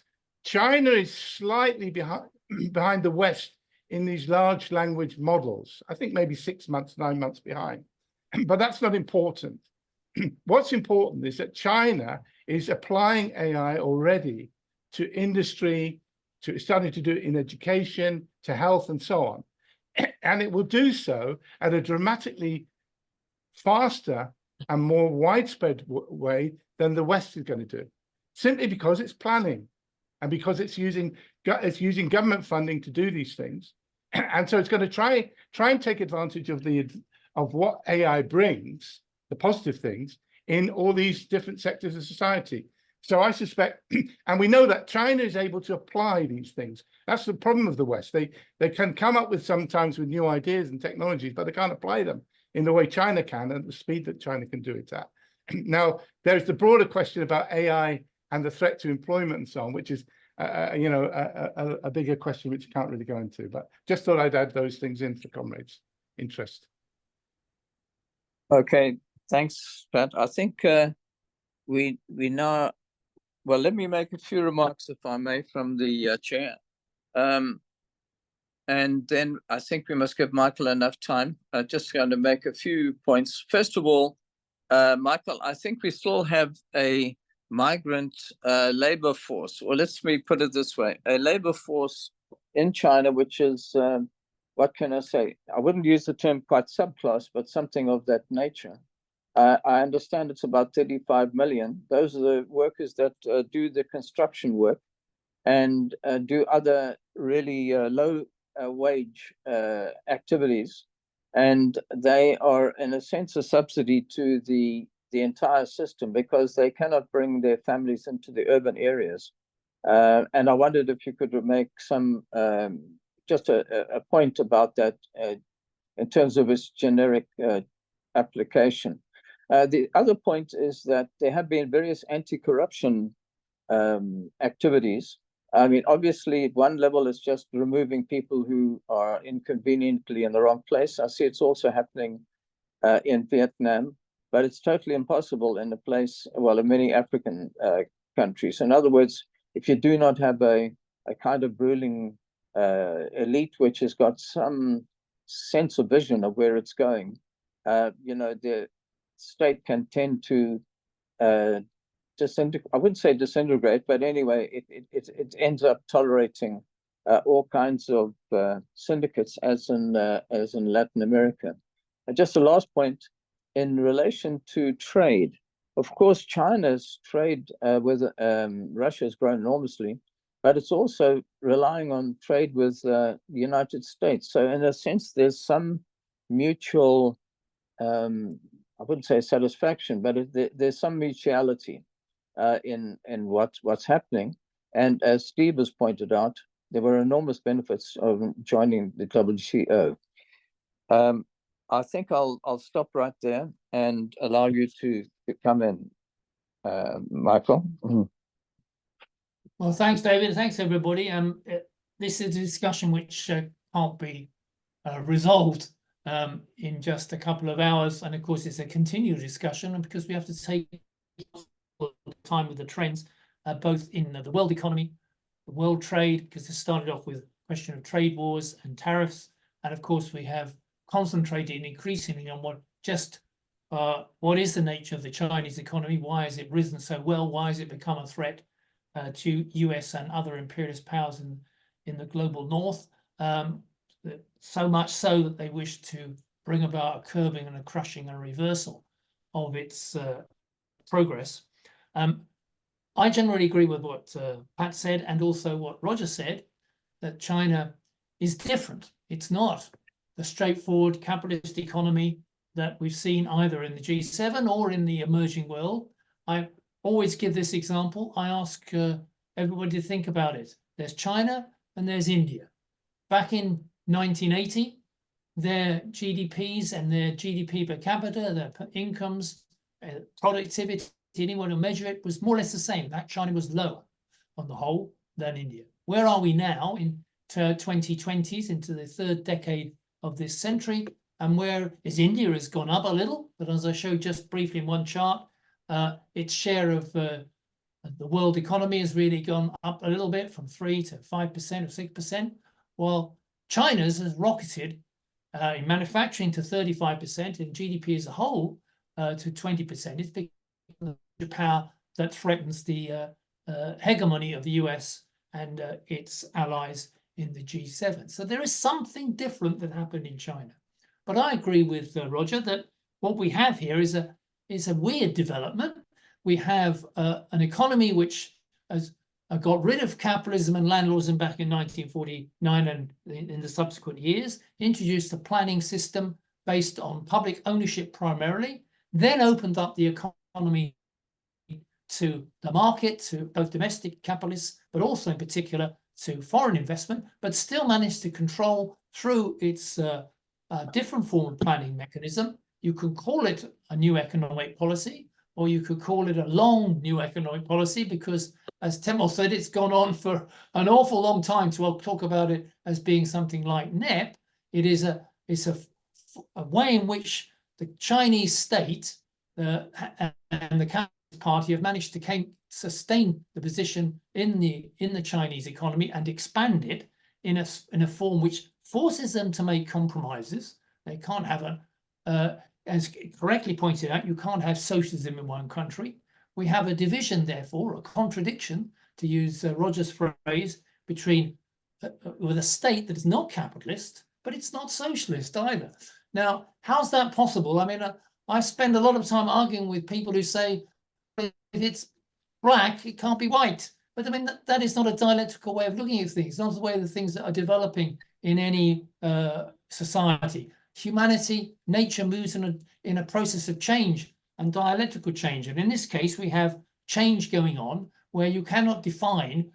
China is slightly behind the West in these large language models. I think maybe 6 months, 9 months behind. But that's not important. What's important is that China is applying AI already to industry, starting to do it in education, to health, and so on. And it will do so at a dramatically faster and more widespread way than the West is going to do, simply because it's planning and because it's using government funding to do these things. And so it's going to try and take advantage of what AI brings, the positive things, in all these different sectors of society. So I suspect, and we know that China is able to apply these things. That's the problem of the West. They can come up with sometimes with new ideas and technologies, but they can't apply them in the way China can and the speed that China can do it at. Now, there's the broader question about AI and the threat to employment and so on, which is a bigger question which I can't really go into. But just thought I'd add those things in for comrades' interest. Okay, thanks, Pat. I think we now, well, let me make a few remarks, if I may, from the chair. And then I think we must give Michael enough time. I'm just going to make a few points. First of all, Michael, I think we still have a migrant labor force, or let me put it this way, a labor force in China, which is, what can I say? I wouldn't use the term quite subclass, but something of that nature. I understand it's about 35 million. Those are the workers that do the construction work and do other really low wage activities. And they are, in a sense, a subsidy to the entire system because they cannot bring their families into the urban areas. And I wondered if you could make some, just a point about that in terms of its generic application. The other point is that there have been various anti-corruption activities. I mean, obviously, at one level, it's just removing people who are inconveniently in the wrong place. I see it's also happening in Vietnam, but it's totally impossible in a place, well, in many African countries. In other words, if you do not have a kind of ruling elite which has got some sense of vision of where it's going, the state can tend to I wouldn't say disintegrate, but anyway, it ends up tolerating all kinds of syndicates, as in Latin America. And just a last point in relation to trade. Of course, China's trade with Russia has grown enormously, but it's also relying on trade with the United States. So in a sense, there's some mutual, I wouldn't say satisfaction, but there's some mutuality in what's happening. And as Steve has pointed out, there were enormous benefits of joining the WTO. I think I'll stop right there and allow you to come in, Michael. Well, thanks, David. Thanks, everybody. This is a discussion which can't be resolved in just a couple of hours. And of course, it's a continued discussion, and because we have to take time with the trends, both in the world economy, the world trade, because it started off with a question of trade wars and tariffs. And of course, we have concentrated increasingly on what is the nature of the Chinese economy? Why has it risen so well? Why has it become a threat to US and other imperialist powers in the global north? So much so that they wish to bring about a curbing and a crushing and a reversal of its progress. I generally agree with what Pat said and also what Roger said, that China is different. It's not the straightforward capitalist economy that we've seen either in the G7 or in the emerging world. I always give this example. I ask everybody to think about it. There's China and there's India. Back in 1980, their GDPs and their GDP per capita, their incomes, productivity, anyone who measure it, was more or less the same. That China was lower on the whole than India. Where are we now in 2020s, into the third decade of this century? And where is India has gone up a little, but as I showed just briefly in one chart, its share of the world economy has really gone up a little bit from 3 to 5% or 6%, while China's has rocketed in manufacturing to 35%, in GDP as a whole to 20%. It's become a power that threatens the hegemony of the US and its allies in the G7. So there is something different that happened in China. But I agree with Roger that what we have here is a weird development. We have an economy which has got rid of capitalism and landlordism back in 1949 and in the subsequent years, introduced a planning system based on public ownership primarily, then opened up the economy to the market, to both domestic capitalists, but also in particular to foreign investment, but still managed to control through its different form of planning mechanism. You could call it a new economic policy, or you could call it a long new economic policy, because as Temel said, it's gone on for an awful long time. So I'll talk about it as being something like NEP. It's a way in which the Chinese state and the Communist Party have managed to sustain the position in the Chinese economy and expand it in a form which forces them to make compromises. They can't have as correctly pointed out, you can't have socialism in one country. We have a division, therefore, a contradiction, to use Roger's phrase, between with a state that is not capitalist, but it's not socialist either. Now, how's that possible? I mean, I spend a lot of time arguing with people who say, if it's black, it can't be white. But I mean, that is not a dialectical way of looking at things, not the way the things that are developing in any society. Humanity, nature moves in a process of change and dialectical change. And in this case, we have change going on where you cannot define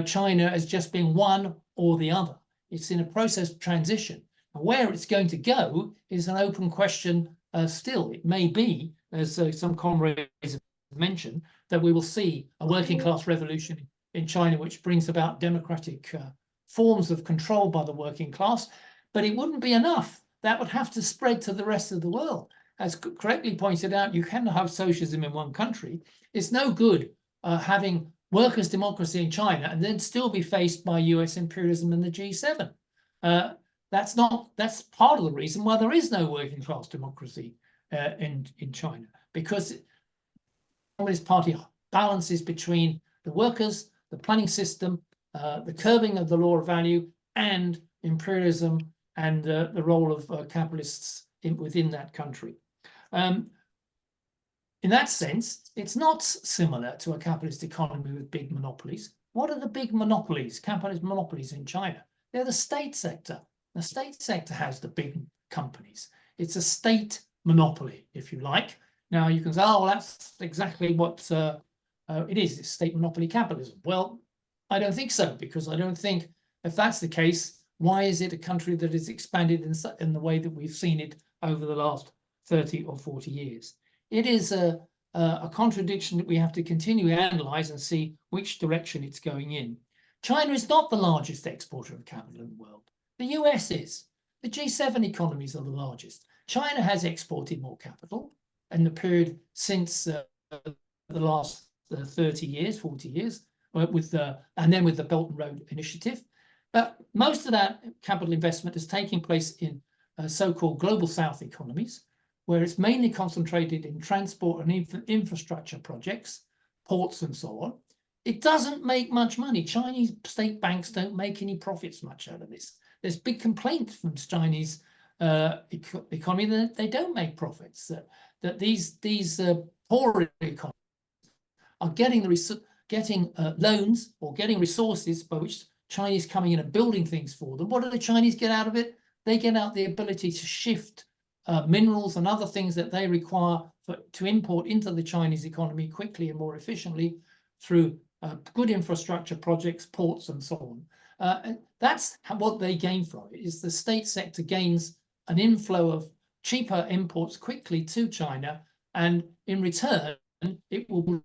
China as just being one or the other. It's in a process of transition. And where it's going to go is an open question still. It may be, as some comrades have mentioned, that we will see a working class revolution in China, which brings about democratic forms of control by the working class. But it wouldn't be enough. That would have to spread to the rest of the world. As correctly pointed out, you cannot have socialism in one country. It's no good having workers' democracy in China and then still be faced by US imperialism and the G7. That's part of the reason why there is no working class democracy in China, because the Communist Party balances between the workers, the planning system, the curbing of the law of value, and imperialism and the role of capitalists within that country. In that sense, it's not similar to a capitalist economy with big monopolies. What are the big monopolies, capitalist monopolies in China? They're the state sector. The state sector has the big companies. It's a state monopoly, if you like. Now you can say, oh, well, that's exactly what it is. It's state monopoly capitalism. Well, I don't think so, because I don't think if that's the case, why is it a country that is expanded in the way that we've seen it over the last 30 or 40 years? It is a contradiction that we have to continue to analyze and see which direction it's going in. China is not the largest exporter of capital in the world. The US is. The G7 economies are the largest. China has exported more capital in the period since the last 30 years, 40 years, and then with the Belt and Road Initiative. But most of that capital investment is taking place in so-called global South economies, where it's mainly concentrated in transport and infrastructure projects, ports and so on. It doesn't make much money. Chinese state banks don't make any profits much out of this. There's big complaints from Chinese economy that they don't make profits, that these poorer economies are getting loans or getting resources by which Chinese coming in and building things for them. What do the Chinese get out of it? They get out the ability to shift minerals and other things that they require to import into the Chinese economy quickly and more efficiently through good infrastructure projects, ports, and so on. And that's what they gain from it, is the state sector gains an inflow of cheaper imports quickly to China, and in return, it will build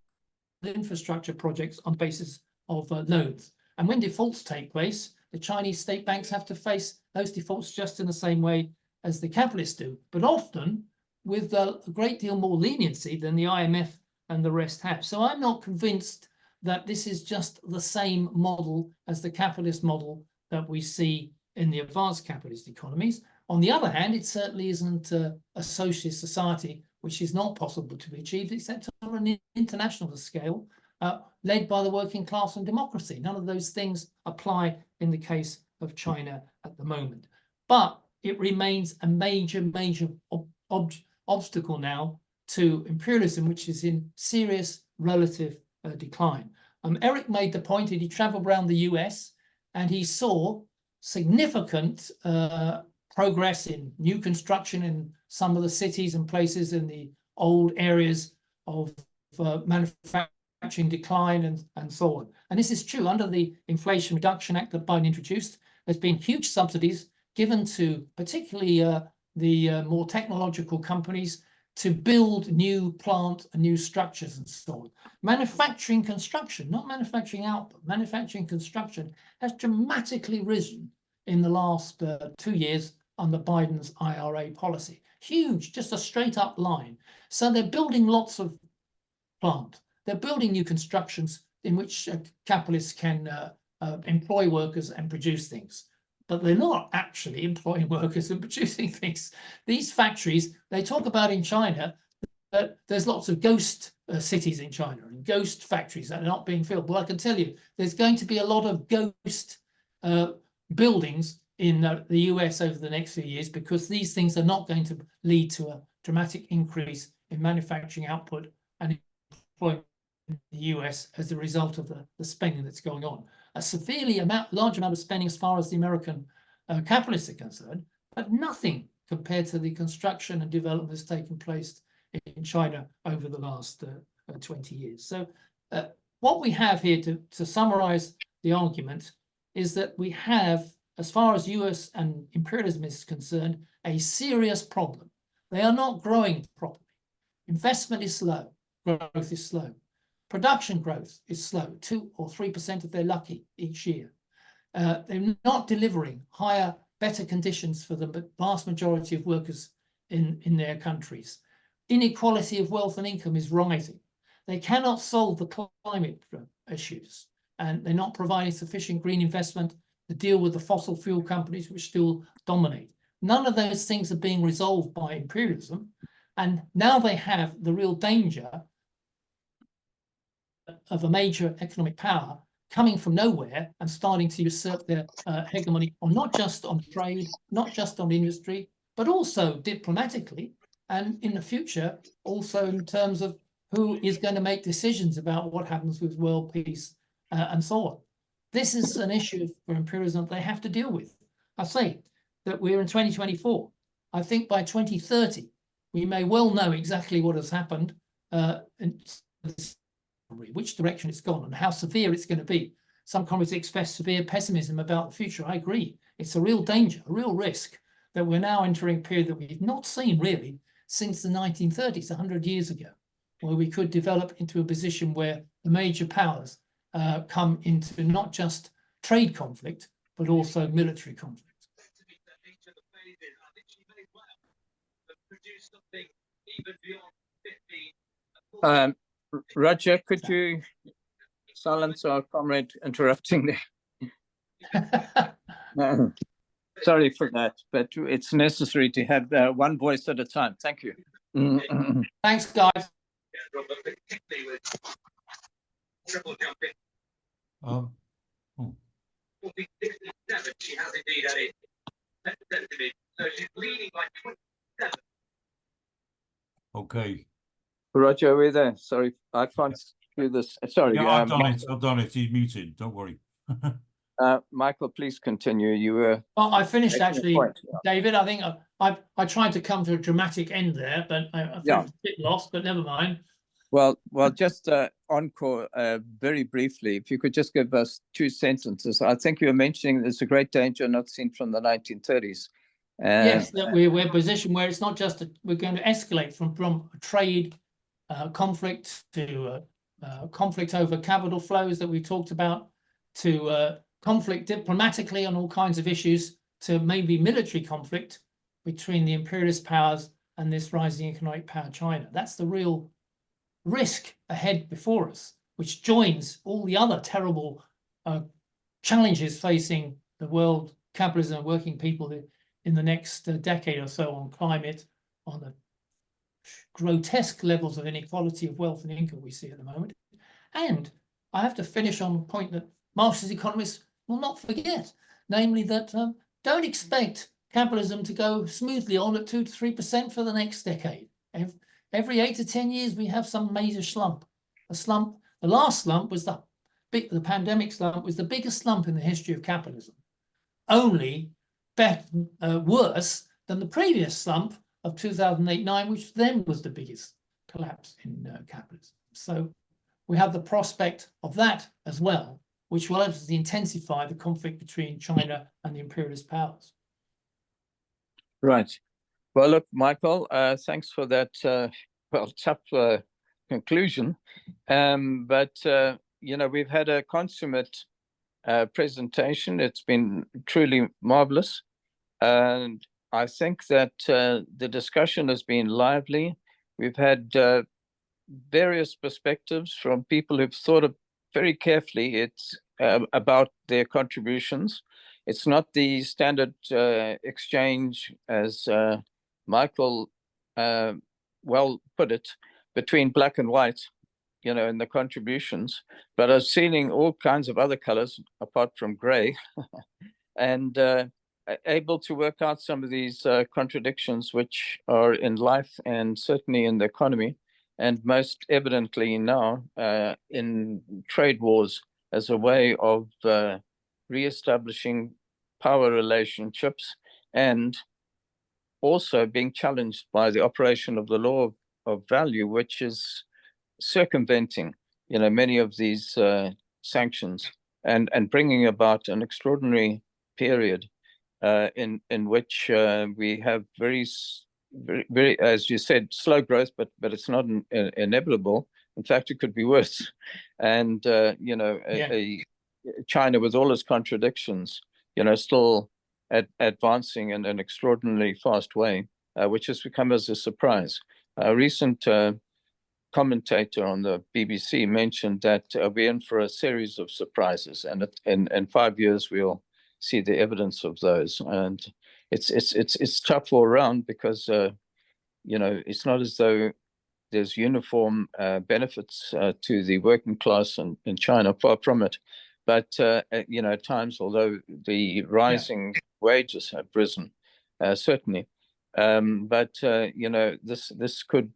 infrastructure projects on the basis of loans. And when defaults take place, the Chinese state banks have to face those defaults just in the same way as the capitalists do, but often with a great deal more leniency than the IMF and the rest have. So I'm not convinced that this is just the same model as the capitalist model that we see in the advanced capitalist economies. On the other hand, it certainly isn't a socialist society, which is not possible to be achieved except on an international scale, led by the working class and democracy. None of those things apply in the case of China at the moment. But it remains a major obstacle now to imperialism, which is in serious relative decline. Eric made the point that he traveled around the US and he saw significant progress in new construction in some of the cities and places in the old areas of manufacturing decline and so on. And this is true under the Inflation Reduction Act that Biden introduced. There's been huge subsidies given to particularly the more technological companies to build new plant and new structures and so on. Manufacturing construction, not manufacturing output, manufacturing construction has dramatically risen in the last 2 years under Biden's IRA policy. Huge, just a straight up line. So they're building lots of plant. They're building new constructions in which capitalists can employ workers and produce things. But they're not actually employing workers and producing things. These factories, they talk about in China that there's lots of ghost cities in China and ghost factories that are not being filled. Well, I can tell you, there's going to be a lot of ghost buildings in the US over the next few years, because these things are not going to lead to a dramatic increase in manufacturing output and employment in the US as a result of the spending that's going on. A large amount of spending as far as the American capitalists are concerned, but nothing compared to the construction and development that's taken place in China over the last 20 years. So what we have here, to summarize the argument, is that we have, as far as US and imperialism is concerned, a serious problem. They are not growing properly. Investment is slow. Growth is slow. Production growth is slow, 2 or 3% if they're lucky each year. They're not delivering higher, better conditions for the vast majority of workers in their countries. Inequality of wealth and income is rising. They cannot solve the climate issues, and they're not providing sufficient green investment to deal with the fossil fuel companies which still dominate. None of those things are being resolved by imperialism, and now they have the real danger of a major economic power coming from nowhere and starting to usurp their hegemony on not just on trade, not just on industry, but also diplomatically, and in the future also in terms of who is going to make decisions about what happens with world peace and so on. This is an issue for imperialism they have to deal with. I say that we're in 2024. I think by 2030, we may well know exactly what has happened, which direction it's gone and how severe it's going to be. Some economists express severe pessimism about the future. I agree. It's a real danger, a real risk that we're now entering a period that we've not seen really since the 1930s, 100 years ago, where we could develop into a position where the major powers come into not just trade conflict, but also military conflict. Roger, could you silence our comrade interrupting there? Sorry for that, but it's necessary to have one voice at a time. Thank you. Thanks, guys. Okay. Roger, are we there? Sorry, I can't do this. Sorry. Yeah, I've done it. I've done it. He's muted. Don't worry. Michael, please continue. You were. Well, I finished actually, David. I think I tried to come to a dramatic end there, but I felt a bit lost. But never mind. Well, just encore very briefly. If you could just give us 2 sentences. I think you were mentioning there's a great danger not seen from the 1930s. Yes, that we're in a position where it's not just we're going to escalate from a trade conflict to conflict over capital flows that we talked about, to conflict diplomatically on all kinds of issues, to maybe military conflict between the imperialist powers and this rising economic power, China. That's the real risk ahead before us, which joins all the other terrible challenges facing the world, capitalism and working people in the next decade or so, on climate, on the grotesque levels of inequality of wealth and income we see at the moment. And I have to finish on a point that Marxist economists will not forget, namely that don't expect capitalism to go smoothly on at 2 to 3% for the next decade. Every 8 to 10 years, we have some major slump. The last slump was the pandemic slump, was the biggest slump in the history of capitalism. Only worse than the previous slump of 2008-9, which then was the biggest collapse in capitalism. So we have the prospect of that as well, which will obviously intensify the conflict between China and the imperialist powers. Right. Well, look, Michael, thanks for that, well, tough conclusion. But, we've had a consummate presentation. It's been truly marvelous. And I think that the discussion has been lively. We've had various perspectives from people who've thought of very carefully about their contributions. It's not the standard exchange, as Michael well put it, between black and white, in the contributions, but I was seeing all kinds of other colors apart from gray, and able to work out some of these contradictions which are in life and certainly in the economy, and most evidently now in trade wars as a way of reestablishing power relationships, and also being challenged by the operation of the law of value, which is circumventing, many of these sanctions, and bringing about an extraordinary period in which we have very, very, as you said, slow growth, but it's not inevitable. In fact, it could be worse. And China, with all its contradictions, still advancing in an extraordinarily fast way, which has become as a surprise. A recent commentator on the BBC mentioned that we're in for a series of surprises, and in 5 years we'll see the evidence of those. And it's tough all around because it's not as though there's uniform benefits to the working class in China, far from it. But at times, although the rising wages have risen, certainly, but this could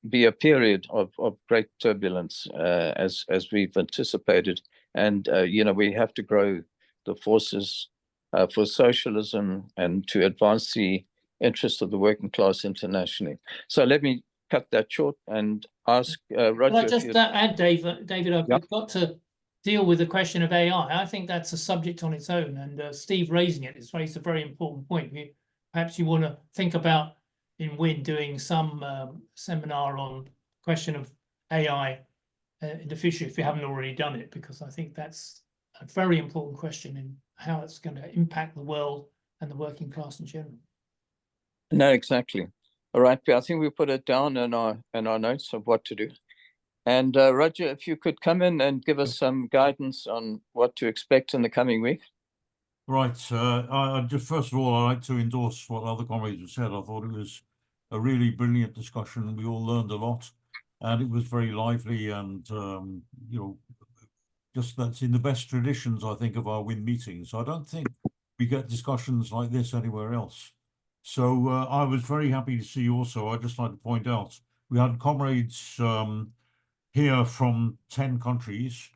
be a period of great turbulence, as we've anticipated, and we have to grow the forces for socialism and to advance the interests of the working class internationally. So let me cut that short and ask Roger. Can I just add, David, we've got to deal with the question of AI. I think that's a subject on its own, and Steve raising it has raised a very important point. Perhaps you want to think about in WIN doing some seminar on the question of AI in the future, if you haven't already done it, because I think that's a very important question in how it's going to impact the world and the working class in general. No, exactly. All right, I think we put it down in our notes of what to do. And Roger, if you could come in and give us some guidance on what to expect in the coming week. Right. I just first of all, I'd like to endorse what other comrades have said. I thought it was a really brilliant discussion. We all learned a lot, and it was very lively, and just that's in the best traditions, I think, of our WIN meetings. I don't think we get discussions like this anywhere else. So I was very happy to see also. I'd just like to point out we had comrades here from 10 countries,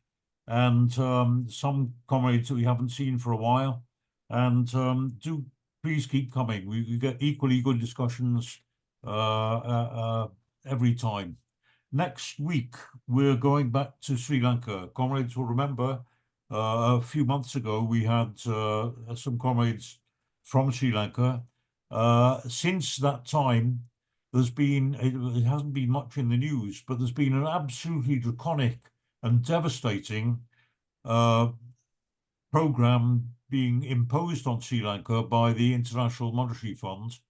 and some comrades that we haven't seen for a while. And do please keep coming. We get equally good discussions every time. Next week, we're going back to Sri Lanka. Comrades will remember a few months ago, we had some comrades from Sri Lanka. Since that time, it hasn't been much in the news, but there's been an absolutely draconic and devastating program being imposed on Sri Lanka by the International Monetary Fund.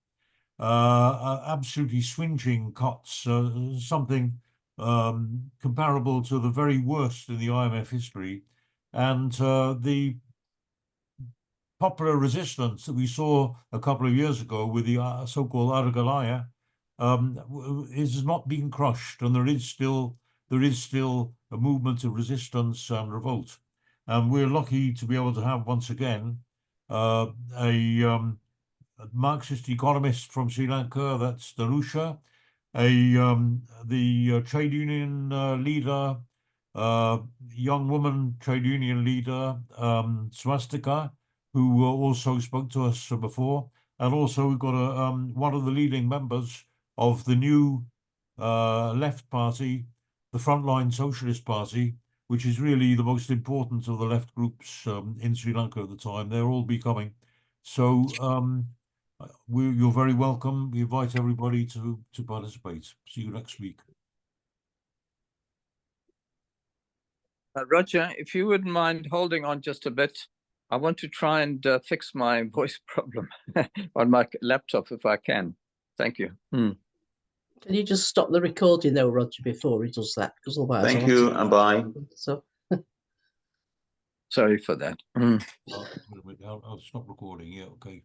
Absolutely swingeing cuts, something comparable to the very worst in the IMF history. And the popular resistance that we saw a couple of years ago with the so-called Aragalaya is not being crushed, and there is still a movement of resistance and revolt. And we're lucky to be able to have once again a Marxist economist from Sri Lanka, that's Darusha, the trade union leader, young woman trade union leader, Swastika, who also spoke to us before. And also we've got one of the leading members of the new left party, the Frontline Socialist Party, which is really the most important of the left groups in Sri Lanka at the time. They're all becoming. So You're very welcome. We invite everybody to participate. See you next week. Roger, if you wouldn't mind holding on just a bit, I want to try and fix my voice problem on my laptop if I can. Thank you. Can you just stop the recording though, Roger, before he does that? Because otherwise, Thank you and bye. So sorry for that. I'll stop recording. Yeah, okay.